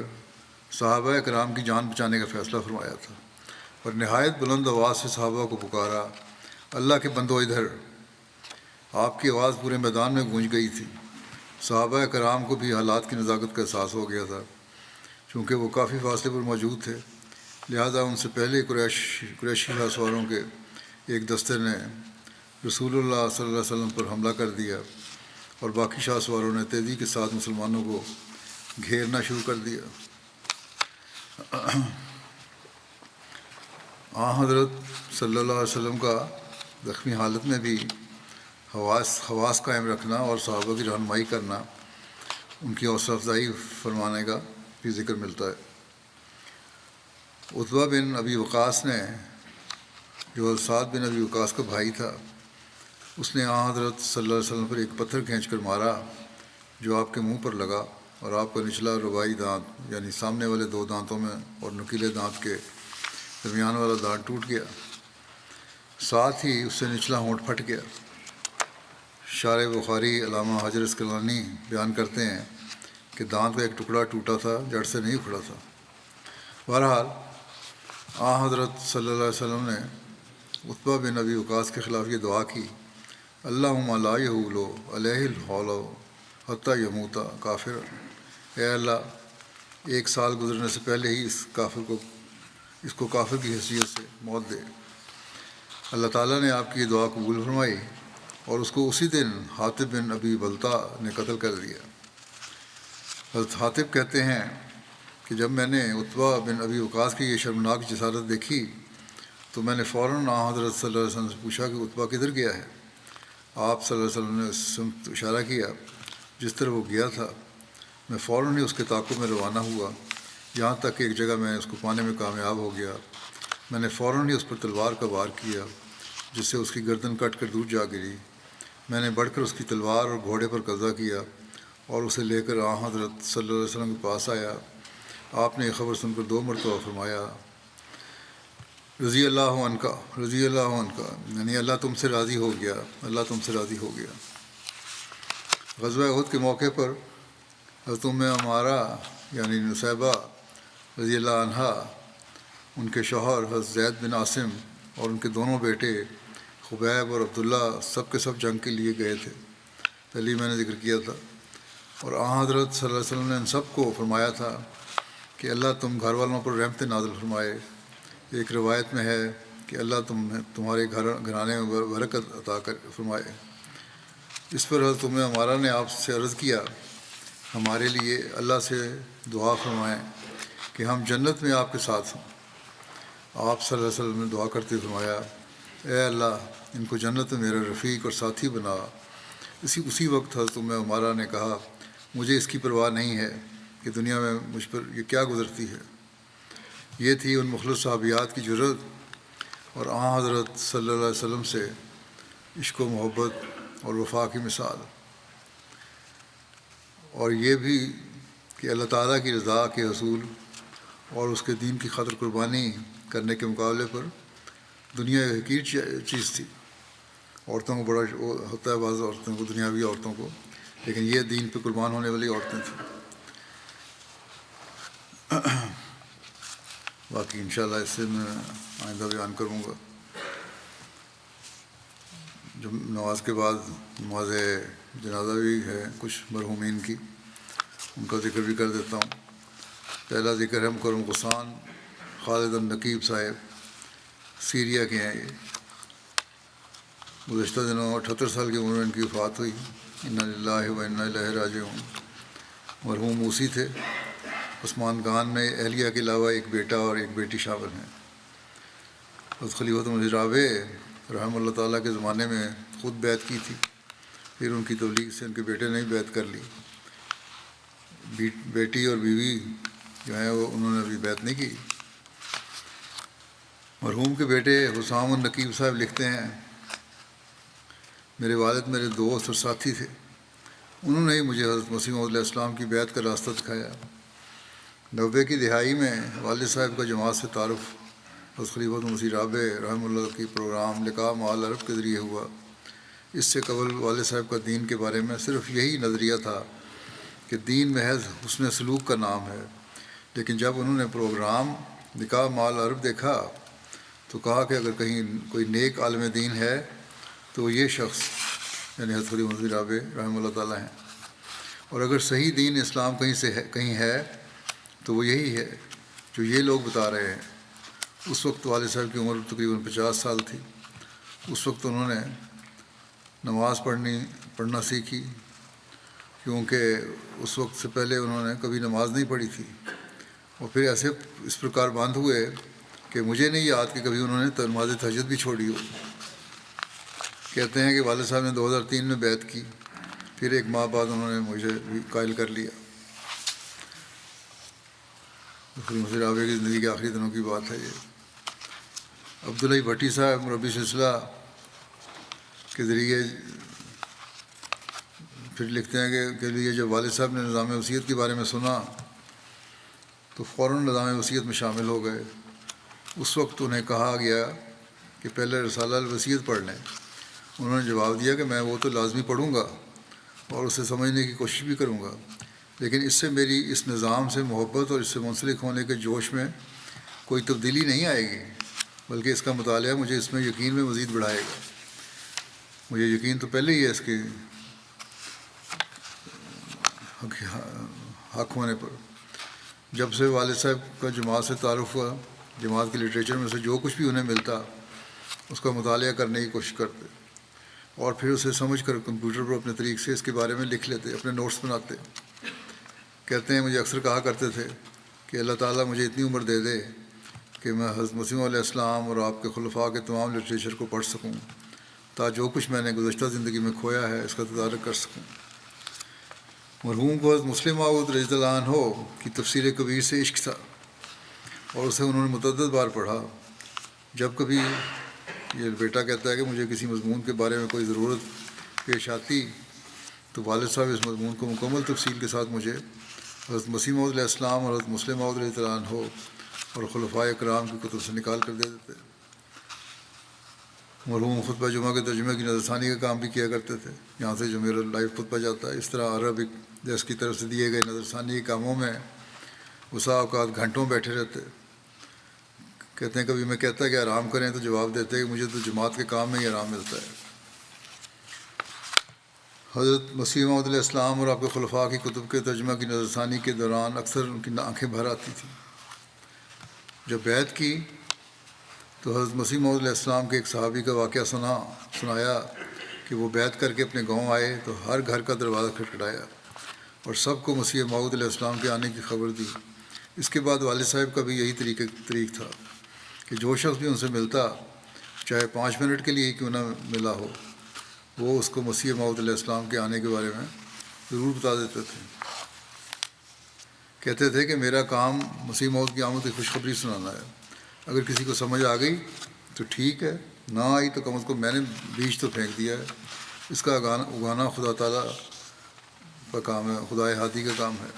Speaker 1: صحابہ کرام کی جان بچانے کا فیصلہ فرمایا تھا اور نہایت بلند آواز سے صحابہ کو پکارا، اللہ کے بندو ادھر۔ آپ کی آواز پورے میدان میں گونج گئی تھی۔ صحابہ کرام کو بھی حالات کی نزاکت کا احساس ہو گیا تھا، چونکہ وہ کافی فاصلے پر موجود تھے، لہذا ان سے پہلے قریشی سواروں کے ایک دستے نے رسول اللہ صلی اللہ علیہ وسلم پر حملہ کر دیا اور باقی شاہ سواروں نے تیزی کے ساتھ مسلمانوں کو گھیرنا شروع کر دیا۔ حضرت صلی اللہ علیہ وسلم کا زخمی حالت میں بھی حواس قائم رکھنا اور صحابہ کی رہنمائی کرنا، ان کی حوصلہ افزائی فرمانے کا بھی ذکر ملتا ہے۔ عتبہ بن ابی وقاص نے، جو سعد بن ابی وقاص کا بھائی تھا، اس نے حضرت صلی اللہ علیہ وسلم پر ایک پتھر کھینچ کر مارا جو آپ کے منہ پر لگا اور آپ کا نچلا رباعی دانت یعنی سامنے والے 2 دانتوں میں اور نکیلے دانت کے درمیان والا دانت ٹوٹ گیا، ساتھ ہی اس سے نچلا ہونٹ پھٹ گیا۔ شارح بخاری علامہ حجر اسقلانی بیان کرتے ہیں کہ دانت کا ایک ٹکڑا ٹوٹا تھا، جڑ سے نہیں اکھڑا تھا۔ بہرحال حضرت صلی اللہ علیہ وسلم نے عتبہ بن ابی وقاص کے خلاف یہ دعا کی، اللہم لا یحول علیہ الحول حتی یموت کافر، اے اللہ 1 سال گزرنے سے پہلے ہی اس کو کافر کی حیثیت سے موت دے۔ اللہ تعالیٰ نے آپ کی یہ دعا قبول فرمائی اور اس کو اسی دن حاطب بن ابی بلتع نے قتل کر دیا۔ حضرت حاطب کہتے ہیں کہ جب میں نے عتبہ بن ابی وقاص کی یہ شرمناک جسارت دیکھی تو میں نے فوراً حضرت صلی اللہ علیہ وسلم سے پوچھا کہ عتبہ کدھر گیا ہے؟ آپ صلی اللہ علیہ وسلم نے اس سمت اشارہ کیا جس طرح وہ گیا تھا۔ میں فوراً ہی اس کے تعاقب میں روانہ ہوا، یہاں تک کہ ایک جگہ میں اس کو پانے میں کامیاب ہو گیا۔ میں نے فوراً ہی اس پر تلوار کا وار کیا جس سے اس کی گردن کٹ کر دور جا گری۔ میں نے بڑھ کر اس کی تلوار اور گھوڑے پر قبضہ کیا اور اسے لے کر حضرت صلی اللہ علیہ وسلم کے پاس آیا۔ آپ نے یہ خبر سن کر 2 مرتبہ فرمایا، رضی اللہ عنہ، رضی اللہ عنہ، یعنی اللہ تم سے راضی ہو گیا، اللہ تم سے راضی ہو گیا۔ غزوہ احد کے موقع پر حضرت عمارہ یعنی نصیبہ رضی اللہ عنہا، ان کے شوہر حضرت زید بن عاصم اور ان کے دونوں بیٹے خبیب اور عبداللہ سب کے سب جنگ کے لیے گئے تھے، پہلے میں نے ذکر کیا تھا۔ اور حضرت صلی اللہ علیہ وسلم نے ان سب کو فرمایا تھا کہ اللہ تم گھر والوں پر رحمت نازل فرمائے۔ ایک روایت میں ہے کہ اللہ تمہارے گھرانے میں برکت عطا فرمائے۔ اس پر حضرت عمارہ نے آپ سے عرض کیا، ہمارے لیے اللہ سے دعا فرمائیں کہ ہم جنت میں آپ کے ساتھ ہوں۔ آپ صلی اللہ علیہ وسلم نے دعا کرتے فرمایا، اے اللہ ان کو جنت میں میرا رفیق اور ساتھی بنا۔ اسی وقت حضرت عمارہ نے کہا، مجھے اس کی پرواہ نہیں ہے کہ دنیا میں مجھ پر یہ کیا گزرتی ہے۔ یہ تھی ان مخلص صحابیات کی جرأت اور حضرت صلی اللہ علیہ وسلم سے عشق و محبت اور وفا کی مثال، اور یہ بھی کہ اللہ تعالیٰ کی رضا کے حصول اور اس کے دین کی خاطر قربانی کرنے کے مقابلے پر دنیا ایک حقیر چیز تھی۔ عورتوں کو بڑا ہوتا ہے، بعض عورتوں کو، دنیاوی عورتوں کو، لیکن یہ دین پہ قربان ہونے والی عورتیں تھیں۔ باقی انشاءاللہ اس سے میں آئندہ بیان کروں گا۔ جب نماز کے بعد نماز جنازہ بھی ہے کچھ مرحومین کی، ان کا ذکر بھی کر دیتا ہوں۔ پہلا ذکر ہے مکرم غسان خالد النقیب صاحب، سیریا کے ہیں۔ یہ گزشتہ دنوں 78 سال کی عمر میں ان کی وفات ہوئی۔ انا للہ و انا الیہ راجعون۔ مرحوم موسی تھے۔ عثمان خان میں اہلیہ کے علاوہ ایک بیٹا اور ایک بیٹی شامل ہیں۔ حضرت خلیفۃ مسیح رابع رحمہ اللہ تعالیٰ کے زمانے میں خود بیعت کی تھی، پھر ان کی تبلیغ سے ان کے بیٹے نے بیعت کر لی۔ بیٹی اور بیوی جو ہیں وہ انہوں نے ابھی بیعت نہیں کی۔ مرحوم کے بیٹے حسام النقیب صاحب لکھتے ہیں، میرے والد میرے دوست اور ساتھی تھے، انہوں نے ہی مجھے حضرت مسیح موعود علیہ السلام کی بیعت کا راستہ دکھایا۔ 90 کی دہائی میں والد صاحب کا جماعت سے تعارف حضرت خلیفۃ مسیح رابع رحمہ اللہ کی پروگرام لقاء مع العرب کے ذریعے ہوا۔ اس سے قبل والد صاحب کا دین کے بارے میں صرف یہی نظریہ تھا کہ دین محض حسن سلوک کا نام ہے، لیکن جب انہوں نے پروگرام نکاح مال عرب دیکھا تو کہا کہ اگر کہیں کوئی نیک عالم دین ہے تو وہ یہ شخص یعنی حضرت خلیفہ مسیح رابع رحمہ اللہ تعالیٰ ہیں، اور اگر صحیح دین اسلام کہیں ہے تو وہ یہی ہے جو یہ لوگ بتا رہے ہیں۔ اس وقت والد صاحب کی عمر تقریباً 50 سال تھی۔ اس وقت انہوں نے نماز پڑھنا سیکھی، کیونکہ اس وقت سے پہلے انہوں نے کبھی نماز نہیں پڑھی تھی، اور پھر ایسے اس پرکار بند ہوئے کہ مجھے نہیں یاد کہ کبھی انہوں نے نماز تہجد بھی چھوڑی ہو۔ کہتے ہیں کہ والد صاحب نے 2003 میں بیعت کی، پھر ایک ماہ بعد انہوں نے مجھے بھی قائل کر لیا۔ مسیح رابع کی زندگی کے آخری دنوں کی بات ہے یہ۔ عبداللہ بھٹی صاحب مربی سلسلہ کے ذریعے پھر لکھتے ہیں کہ لیے جب والد صاحب نے نظام وصیت کے بارے میں سنا تو فوراً نظام وصیت میں شامل ہو گئے۔ اس وقت انہیں کہا گیا کہ پہلے رسالہ الوصیت پڑھ لیں۔ انہوں نے جواب دیا کہ میں وہ تو لازمی پڑھوں گا اور اسے سمجھنے کی کوشش بھی کروں گا، لیکن اس سے میری اس نظام سے محبت اور اس سے منسلک ہونے کے جوش میں کوئی تبدیلی نہیں آئے گی، بلکہ اس کا مطالعہ مجھے اس میں یقین میں مزید بڑھائے گا۔ مجھے یقین تو پہلے ہی ہے اس کے حق ہونے پر۔ جب سے والد صاحب کا جماعت سے تعارف ہوا، جماعت کے لٹریچر میں سے جو کچھ بھی انہیں ملتا اس کا مطالعہ کرنے کی کوشش کرتے اور پھر اسے سمجھ کر کمپیوٹر پر اپنے طریقے سے اس کے بارے میں لکھ لیتے، اپنے نوٹس بناتے۔ کہتے ہیں مجھے اکثر کہا کرتے تھے کہ اللہ تعالیٰ مجھے اتنی عمر دے دے کہ میں حضرت مسیح علیہ السلام اور آپ کے خلفاء کے تمام لٹریچر کو پڑھ سکوں، تاکہ جو کچھ میں نے گزشتہ زندگی میں کھویا ہے اس کا تدارک کر سکوں۔ مرحوم کو حضرت مسلم موعود رضی اللہ عنہ کی تفسیر کبیر سے عشق تھا اور اسے انہوں نے متعدد بار پڑھا۔ جب کبھی یہ بیٹا کہتا ہے کہ مجھے کسی مضمون کے بارے میں کوئی ضرورت پیش آتی تو والد صاحب اس مضمون کو مکمل تفصیل کے ساتھ مجھے حضرت مسیح موعود علیہ السلام اور حضرت مسلم موعود رضی اللہ عنہ اور خلفائے اکرام کی کتب سے نکال کر دے دیتے۔ مرحوم خطبہ جمعہ کے ترجمے کی نظر ثانی کا کام بھی کیا کرتے تھے، یہاں سے جو میرا لائیو خطبہ جاتا ہے۔ اس طرح عربک دیس کی طرف سے دیے گئے نظر ثانی کے کاموں میں بسا اوقات گھنٹوں بیٹھے رہتے۔ کہتے ہیں کبھی میں کہتا کہ آرام کریں تو جواب دیتے کہ مجھے تو جماعت کے کام میں ہی آرام ملتا ہے۔ حضرت مسیح موعود علیہ السلام اور آپ کے خلفاء کی کتب کے ترجمہ کی نظر ثانی کے دوران اکثر ان کی آنکھیں بھر آتی تھیں۔ جب بیعت کی تو حضرت مسیح موعود علیہ السلام کے ایک صحابی کا واقعہ سنایا کہ وہ بیعت کر کے اپنے گاؤں آئے تو ہر گھر کا دروازہ کھٹکھٹایا اور سب کو مسیح موعود علیہ السلام کے آنے کی خبر دی۔ اس کے بعد والد صاحب کا بھی یہی طریق تھا کہ جو شخص بھی ان سے ملتا، چاہے 5 منٹ کے لیے ہی کیوں نہ ملا ہو، وہ اس کو مسیح موعود علیہ السلام کے آنے کے بارے میں ضرور بتا دیتے تھے۔ کہتے تھے کہ میرا کام مسیح موعود کی آمد کی خوشخبری سنانا ہے، اگر کسی کو سمجھ آ گئی تو ٹھیک ہے، نہ آئی تو کم از کم میں نے بیج تو پھینک دیا ہے۔ اس کا اگانا خدا تعالیٰ کا کام ہے، خدا ہادی کا کام ہے۔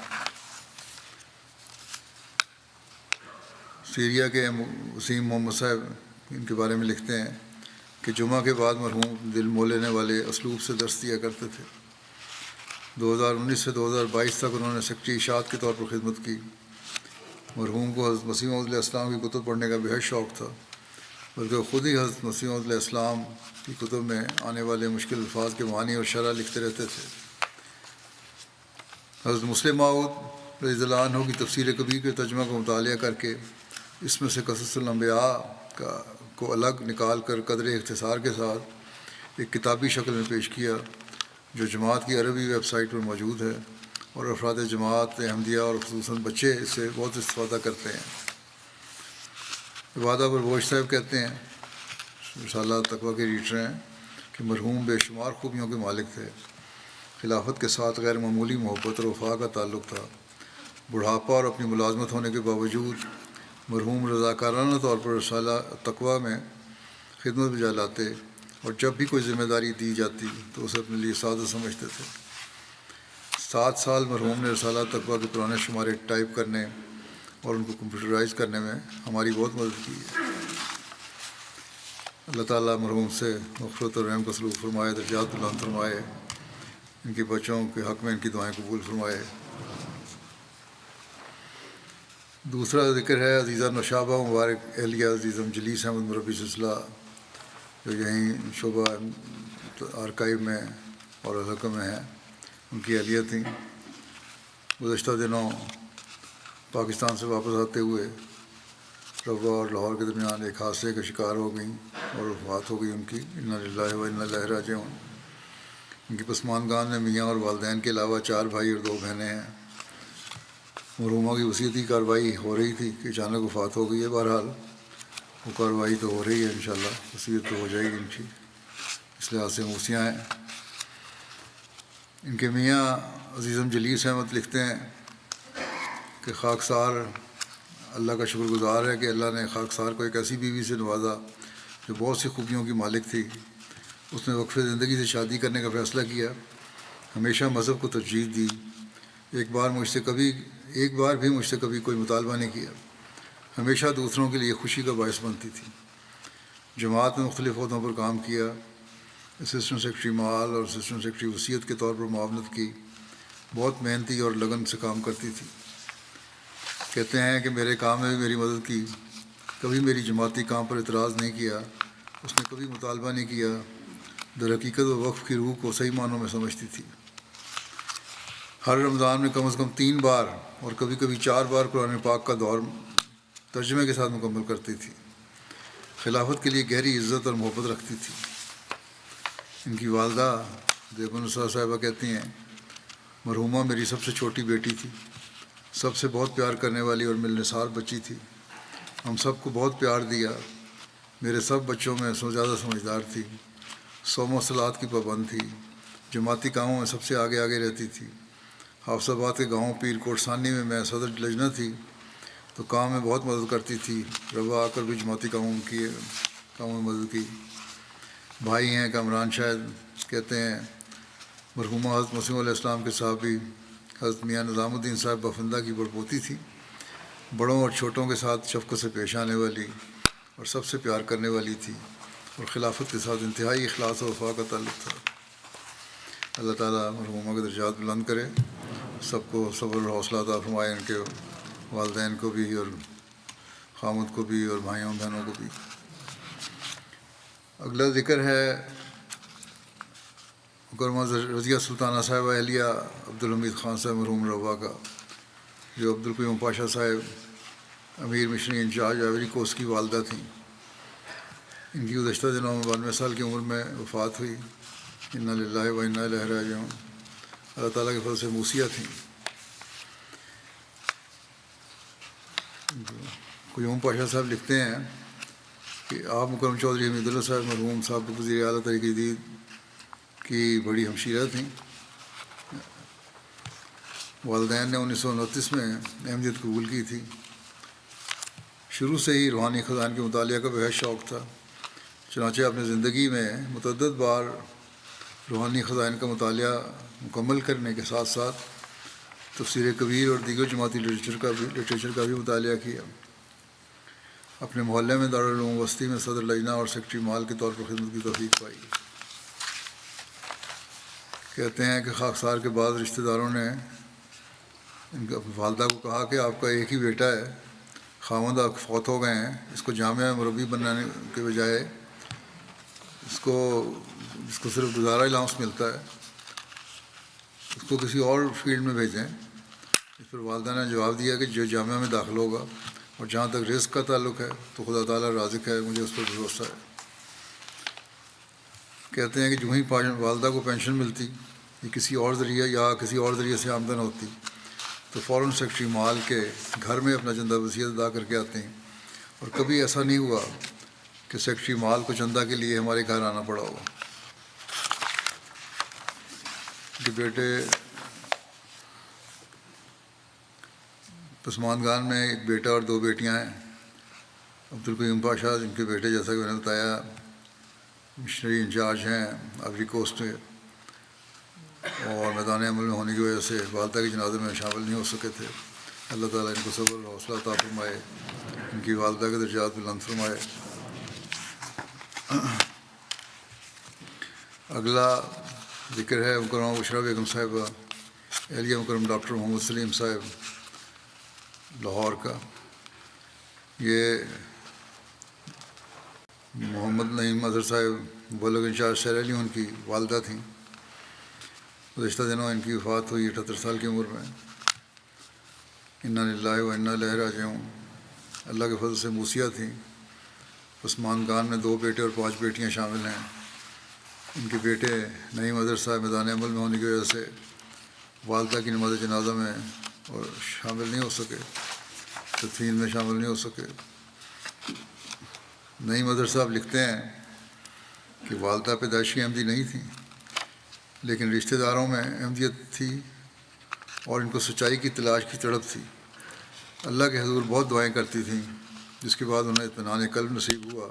Speaker 1: سیریا کے وسیم محمد صاحب ان کے بارے میں لکھتے ہیں کہ جمعہ کے بعد مرحوم دل مو لینے والے اسلوب سے درس دیا کرتے تھے۔ 2019 سے 2022 تک انہوں نے سیکٹری اشاعت کے طور پر خدمت کی۔ مرحوم کو حضرت مسیح موعود علیہ السلام کی کتب پڑھنے کا بہت شوق تھا، بلکہ خود ہی حضرت مسیح موعود علیہ السلام کی کتب میں آنے والے مشکل الفاظ کے معنی اور شرح لکھتے رہتے تھے۔ حضرت مسلم موعود رضی اللہ عنہ کی تفسیر کبیر کے ترجمہ کا مطالعہ کر کے اس میں سے قصص الانبیاء کو الگ نکال کر قدر اختصار کے ساتھ ایک کتابی شکل میں پیش کیا، جو جماعت کی عربی ویب سائٹ پر موجود ہے، اور افراد جماعت احمدیہ اور خصوصاً بچے اس سے بہت استفادہ کرتے ہیں۔ عبادہ پربوش صاحب کہتے ہیں، رسالہ تقویٰ کے ایڈیٹر ہیں، کہ مرحوم بے شمار خوبیوں کے مالک تھے۔ خلافت کے ساتھ غیر معمولی محبت اور وفا کا تعلق تھا۔ بڑھاپا اور اپنی ملازمت ہونے کے باوجود مرحوم رضاکارانہ طور پر رسالہ تقویٰ میں خدمت بجا لاتے، اور جب بھی کوئی ذمہ داری دی جاتی تو اسے اپنے لیے سادہ سمجھتے تھے۔ 7 سال مرحوم نے رسالہ تقویٰ کے پرانے شمارے ٹائپ کرنے اور ان کو کمپیوٹرائز کرنے میں ہماری بہت مدد کی ہے۔ اللہ تعالیٰ مرحوم سے مغفرت اور رحم کا سلوک فرمائے، درجات بلند فرمائے، ان کے بچوں کے حق میں ان کی دعائیں قبول فرمائے۔ دوسرا ذکر ہے عزیزہ نوشابہ مبارک اہلیہ عزیزم جلیس احمد مربی سلسلہ، جو یہیں شعبہ آرکائیو میں اور الحلقہ میں ہے، ان کی اہلیہ تھیں۔ گزشتہ دنوں پاکستان سے واپس آتے ہوئے روا اور لاہور کے درمیان ایک حادثے کا شکار ہو گئیں اور وفات ہو گئی ان کی۔ انا للہ و انا الیہ راجعون۔ ان کی پسماندگان میں میاں اور والدین کے علاوہ 4 بھائی اور 2 بہنیں ہیں۔ مرحومہ کی وصیتی کارروائی ہو رہی تھی کہ اچانک وفات ہو گئی ہے۔ بہرحال وہ کارروائی تو ہو رہی ہے، انشاءاللہ وصیت تو ہو جائے گی ان کی، اس لحاظ سے موسیاں ہیں۔ ان کے میاں عزیزم جلیس احمد لکھتے ہیں کہ خاکسار اللہ کا شکر گزار ہے کہ اللہ نے خاکسار کو ایک ایسی بیوی سے نوازا جو بہت سی خوبیوں کی مالک تھی۔ اس نے وقف زندگی سے شادی کرنے کا فیصلہ کیا، ہمیشہ مذہب کو ترجیح دی، ایک بار بھی مجھ سے کبھی کوئی مطالبہ نہیں کیا، ہمیشہ دوسروں کے لیے خوشی کا باعث بنتی تھی۔ جماعت میں مختلف عہدوں پر کام کیا، اسسٹنٹ سیکرٹری مال اور اسسٹنٹ سیکرٹری وصیت کے طور پر معاونت کی، بہت محنتی اور لگن سے کام کرتی تھی۔ کہتے ہیں کہ میرے کام میں بھی میری مدد کی، کبھی میری جماعتی کام پر اعتراض نہیں کیا، اس نے کبھی مطالبہ نہیں کیا، در حقیقت وہ وقف کی روح کو صحیح معنوں میں سمجھتی تھی۔ ہر رمضان میں کم از کم 3 بار اور کبھی کبھی 4 بار قرآن پاک کا دور ترجمے کے ساتھ مکمل کرتی تھی۔ خلافت کے لیے گہری عزت اور محبت رکھتی تھی۔ ان کی والدہ دیوبند نثار صاحبہ کہتی ہیں، مرحومہ میری سب سے چھوٹی بیٹی تھی، سب سے بہت پیار کرنے والی اور ملنسار بچی تھی، ہم سب کو بہت پیار دیا، میرے سب بچوں میں زیادہ سمجھدار تھی، صوم و صلات کی پابند تھی، جماعتی کاموں میں سب سے آگے رہتی تھی۔ حافظ آباد کے گاؤں پیر کوٹ ثانی میں صدر لجنہ تھی تو کام میں بہت مدد کرتی تھی، روا آ کر بھی جماعتی کاموں میں مدد کی۔ بھائی ہیں کامران شاہد کہتے ہیں، مرحومہ حضرت مسیح علیہ السلام کے صحابی حضرت میاں نظام الدین صاحب بافندہ کی بڑپوتی تھی، بڑوں اور چھوٹوں کے ساتھ شفقت سے پیش آنے والی اور سب سے پیار کرنے والی تھی، اور خلافت کے ساتھ انتہائی اخلاص و وفا کا تعلق تھا۔ اللہ تعالیٰ مرحومہ کے درجات بلند کرے، سب کو صبر اور حوصلہ عطا فرمائے، ان کے والدین کو بھی اور خامد کو بھی اور بھائیوں بہنوں کو بھی۔ اگلا ذکر ہے مکرمہ رضیہ سلطانہ صاحبہ اہلیہ عبدالحمید خان صاحب مرحوم روا کا، جو عبدالقیوم پاشا صاحب امیر مشنری انچارج آئیوری کوسٹ کی والدہ تھیں۔ ان کی گزشتہ دنوں میں 92 سال کی عمر میں وفات ہوئی۔ انا للہ و انا الیہ راجعون۔ اللہ تعالیٰ کے فضل سے موسیہ تھیں۔ قیوم پاشا صاحب لکھتے ہیں کہ آپ مکرم چودھری حمید اللہ صاحب مرحوم سابق وزیر اعلیٰ تحریک جدید کی بڑی ہمشیرہ تھیں۔ والدین نے 1929 میں احمدیت قبول کی تھی۔ شروع سے ہی روحانی خزان کے مطالعہ کا بہت شوق تھا، چنانچہ اپنے زندگی میں متعدد بار روحانی خزائن کا مطالعہ مکمل کرنے کے ساتھ ساتھ تفسیر کبیر اور دیگر جماعتی لٹریچر کا بھی مطالعہ کیا۔ اپنے محلے میں دارالعلوم وسطی میں صدر لجنہ اور سیکرٹری مال کے طور پر خدمت کی توفیق پائی۔ کہتے ہیں کہ خاکسار کے بعض رشتہ داروں نے ان کی والدہ کو کہا کہ آپ کا ایک ہی بیٹا ہے، خاوند آپ فوت ہو گئے ہیں، اس کو جامعہ مربی بنانے کے بجائے اس کو صرف گزارا الاؤنس ملتا ہے، اس کو کسی اور فیلڈ میں بھیجیں۔ اس پر والدہ نے جواب دیا کہ جو جامعہ میں داخل ہوگا، اور جہاں تک رزق کا تعلق ہے تو خدا تعالیٰ رازق ہے، مجھے اس پر بھروسہ ہے۔ کہتے ہیں کہ جو ہی والدہ کو پینشن ملتی یا کسی اور ذریعے سے آمدن ہوتی تو فوراً سیکرٹری مال کے گھر میں اپنا چندہ وصیت ادا کر کے آتے ہیں، اور کبھی ایسا نہیں ہوا کہ سیکرٹری مال کو چندہ کے لیے ہمارے گھر آنا پڑا ہو۔ کہ بیٹے پسماندگان میں ایک بیٹا اور 2 بیٹیاں ہیں۔ عبدالقیوم پاشا جن کے بیٹے، جیسا کہ میں نے بتایا، مشنری انچارج ہیں آئیوری کوسٹ میں، اور میدان عمل میں ہونے کی وجہ سے والدہ کے جنازے میں شامل نہیں ہو سکے تھے۔ اللہ تعالیٰ ان کو صبر اور حوصلہ عطا فرمائے، ان کی والدہ کے درجات بلند فرمائے۔ اگلا ذکر ہے مکرمہ بشریٰ بیگم صاحبہ اہلیہ مکرم ڈاکٹر محمد سلیم صاحب لاہور کا۔ یہ محمد نعیم اظہر صاحب بلغ انچارج سیرالی ان کی والدہ تھیں. گزشتہ دنوں ان کی وفات ہوئی 78 سال کی عمر میں. انا للہ و انا الیہ راجعون. اللہ کے فضل سے موسیہ تھیں. پسماندگان میں 2 بیٹے اور 5 بیٹیاں شامل ہیں. ان کے بیٹے نعیم اظہر صاحب میدان عمل میں ہونے کی وجہ سے والدہ کی نماز جنازہ میں اور شامل نہیں ہو سکے، تدفین میں شامل نہیں ہو سکے. نعیم اظہر صاحب لکھتے ہیں کہ والدہ پیدائشی احمدی نہیں تھیں، لیکن رشتہ داروں میں احمدیت تھی اور ان کو سچائی کی تلاش کی تڑپ تھی. اللہ کے حضور بہت دعائیں کرتی تھیں، جس کے بعد انہیں اطمینان قلب نصیب ہوا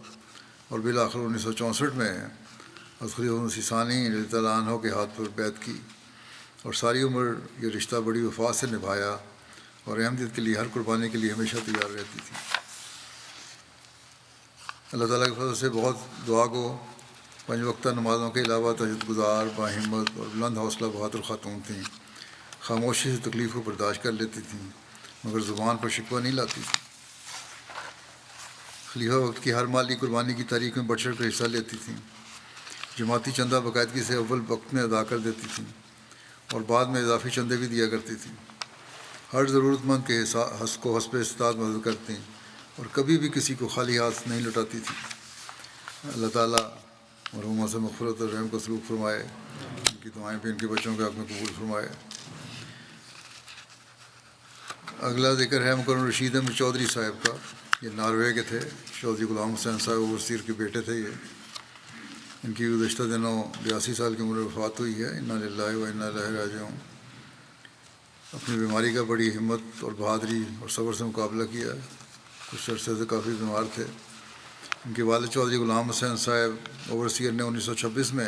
Speaker 1: اور بالآخر 1964 میں حضرت خلیفہ مسیح ثانی رضی اللہ عنہ کے ہاتھ پر بیعت کی اور ساری عمر یہ رشتہ بڑی وفا سے نبھایا اور احمدیت کے لیے ہر قربانی کے لیے ہمیشہ تیار رہتی تھی. اللہ تعالیٰ کے فضل سے بہت دعا گو، 5 وقتہ نمازوں کے علاوہ تہجد گزار، باہمت اور بلند حوصلہ بہادر خاتون تھیں. خاموشی سے تکلیف کو برداشت کر لیتی تھیں مگر زبان پر شکوہ نہیں لاتی تھیں. خلیفہ وقت کی ہر مالی قربانی کی تاریخ میں بڑھ چڑھ کر حصہ لیتی تھیں. جماعتی چندہ باقاعدگی سے اول وقت میں ادا کر دیتی تھیں اور بعد میں اضافی چندے بھی دیا کرتی تھیں. ہر ضرورت مند کے حس کو حسب استطاعت مدد کرتیں اور کبھی بھی کسی کو خالی ہاتھ نہیں لوٹاتی تھیں. اللہ تعالیٰ مرحومہ سے مغفرت اور رحم کو سلوک فرمائے، ان کی دعائیں بھی ان کے بچوں کے حق میں قبول فرمائے. اگلا ذکر ہے مکرم رشید احمد چودھری صاحب کا. یہ ناروے کے تھے. چودھری غلام حسین صاحب اوورسیر کے بیٹے تھے. ان کی گزشتہ دنوں 82 سال کی عمر میں وفات ہوئی ہے. انا للہ و انا الیہ راجعون. اپنی بیماری کا بڑی ہمت اور بہادری اور صبر سے مقابلہ کیا. کچھ عرصے سے کافی بیمار تھے. ان کے والد چودھری غلام حسین صاحب اوورسیر نے 1926 میں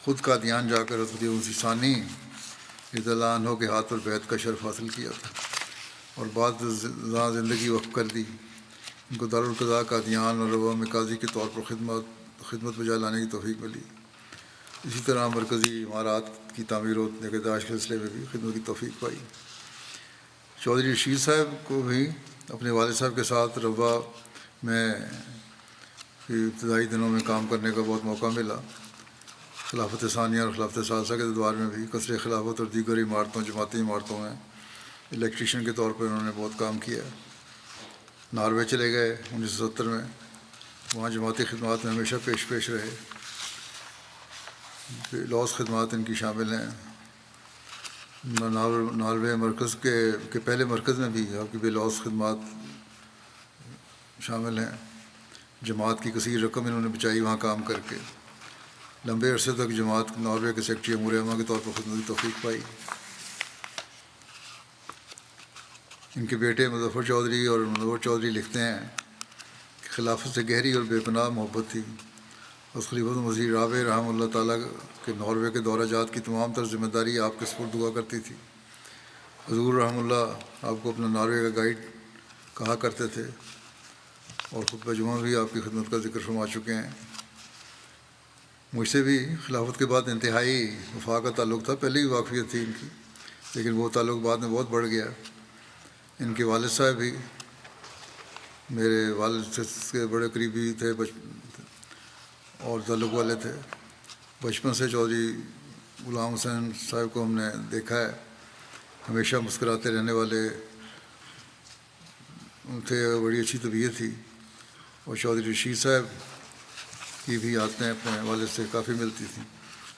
Speaker 1: خود قادیان جا کر حضرت مسیح ثانی رضی اللہ عنہ کے ہاتھ پر بیعت کا شرف حاصل کیا تھا اور بعد زندگی وقف کر دی. ان کو دارالقضاء قادیان اور روا میں قاضی کے طور پر خدمت بجا لانے کی توفیق ملی. اسی طرح مرکزی عمارات کی تعمیر و نگہداشت کے سلسلے میں بھی خدمت کی توفیق پائی. چودھری رشید صاحب کو بھی اپنے والد صاحب کے ساتھ روا میں ابتدائی دنوں میں کام کرنے کا بہت موقع ملا. خلافت ثانیہ اور خلافت ثالثہ کے ادوار میں بھی قصر خلافت اور دیگر عمارتوں، جماعتی عمارتوں میں الیکٹریشین کے طور پر انہوں نے بہت کام کیا. ناروے چلے گئے 1970 میں. وہاں جماعتی خدمات میں ہمیشہ پیش رہے. لاس خدمات ان کی شامل ہیں. ناروے مرکز کے پہلے مرکز میں بھی آپ کی لاس خدمات شامل ہیں. جماعت کی کثیر رقم انہوں نے بچائی وہاں کام کر کے. لمبے عرصے تک جماعت ناروے کے سیکرٹری امور عامہ کے طور پر خدمت کی توفیق پائی. ان کے بیٹے مظفر چودھری اور منور چودھری لکھتے ہیں کہ خلافت سے گہری اور بے پناہ محبت تھی. اس خلیفۃ مسیح رابع رحمہ اللہ تعالیٰ کے ناروے کے دورہ جات کی تمام تر ذمہ داری آپ کے سپرد ہوا کرتی تھی. حضور رحمہ اللہ آپ کو اپنا ناروے کا گائیڈ کہا کرتے تھے اور خطبہ جمعہ بھی آپ کی خدمت کا ذکر فرما چکے ہیں. مجھ سے بھی خلافت کے بعد انتہائی وفا کا تعلق تھا. پہلے ہی واقفیت تھی ان کی، لیکن وہ تعلق بعد میں بہت بڑھ گیا. ان کے والد صاحب بھی میرے والد سے بڑے قریبی تھے اور تعلق والے تھے. بچپن سے چودھری غلام حسین صاحب کو ہم نے دیکھا ہے. ہمیشہ مسکراتے رہنے والے تھے، بڑی اچھی طبیعت تھی. اور چودھری رشید صاحب کی بھی عادتیں اپنے والد سے کافی ملتی تھیں.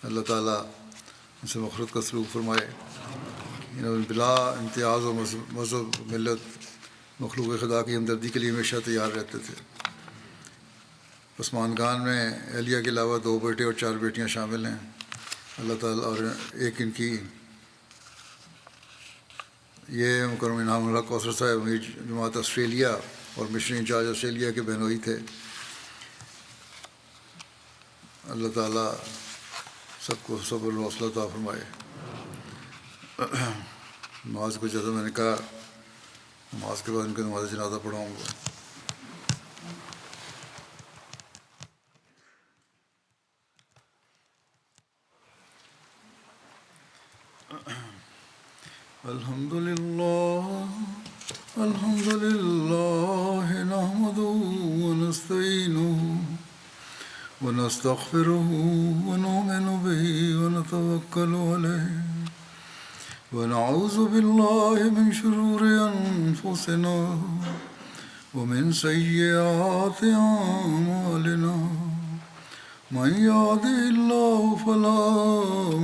Speaker 1: اللہ تعالیٰ ان سے مغفرت کا سلوک فرمائے. بلا امتیاز و مذہب ملت مخلوق خدا کی ہمدردی کے لیے ہمیشہ تیار رہتے تھے. پسماندگان میں اہلیہ کے علاوہ 2 بیٹے اور 4 بیٹیاں شامل ہیں. اللہ تعالیٰ اور ایک ان کی یہ مکرم انعام اللہ کوثر صاحب امیر جماعت آسٹریلیا اور مشنری انچارج آسٹریلیا کے بہنوئی تھے. اللہ تعالیٰ سب کو صبر و حوصلہ عطا فرمائے. نماز کو جیسا میں نے کہا، نماز کے بعد ان کا نماز جنازہ پڑھاؤں گا. الحمد للہ نحمده ونستعينه ونستغفره ونؤمن به ونتوكل عليه ونعوذ بالله من شرور أنفسنا ومن سيئات أعمالنا من يهده الله فلا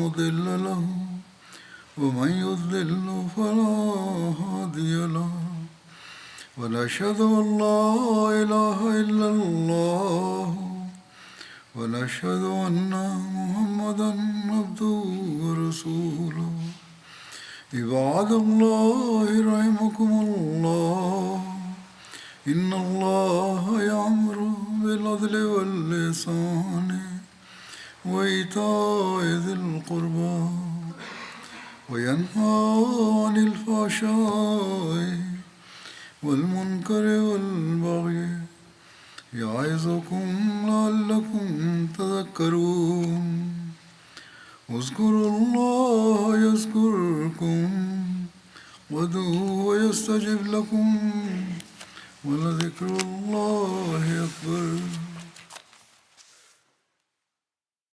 Speaker 1: مضل له ومن يضلل فلا هادي له ونشهد أن لا إله إلا الله ونشهد أن محمدا عبده ورسوله عباد الله رحمكم الله إن الله يأمر بالعدل والإحسان وإيتاء ذي القربى وينهى عن الفحشاء والمنكر والبغي يعظكم لعلكم تذكرون اذكروا الله يذكركم وادعوه يستجب لكم ولذكر الله أكبر.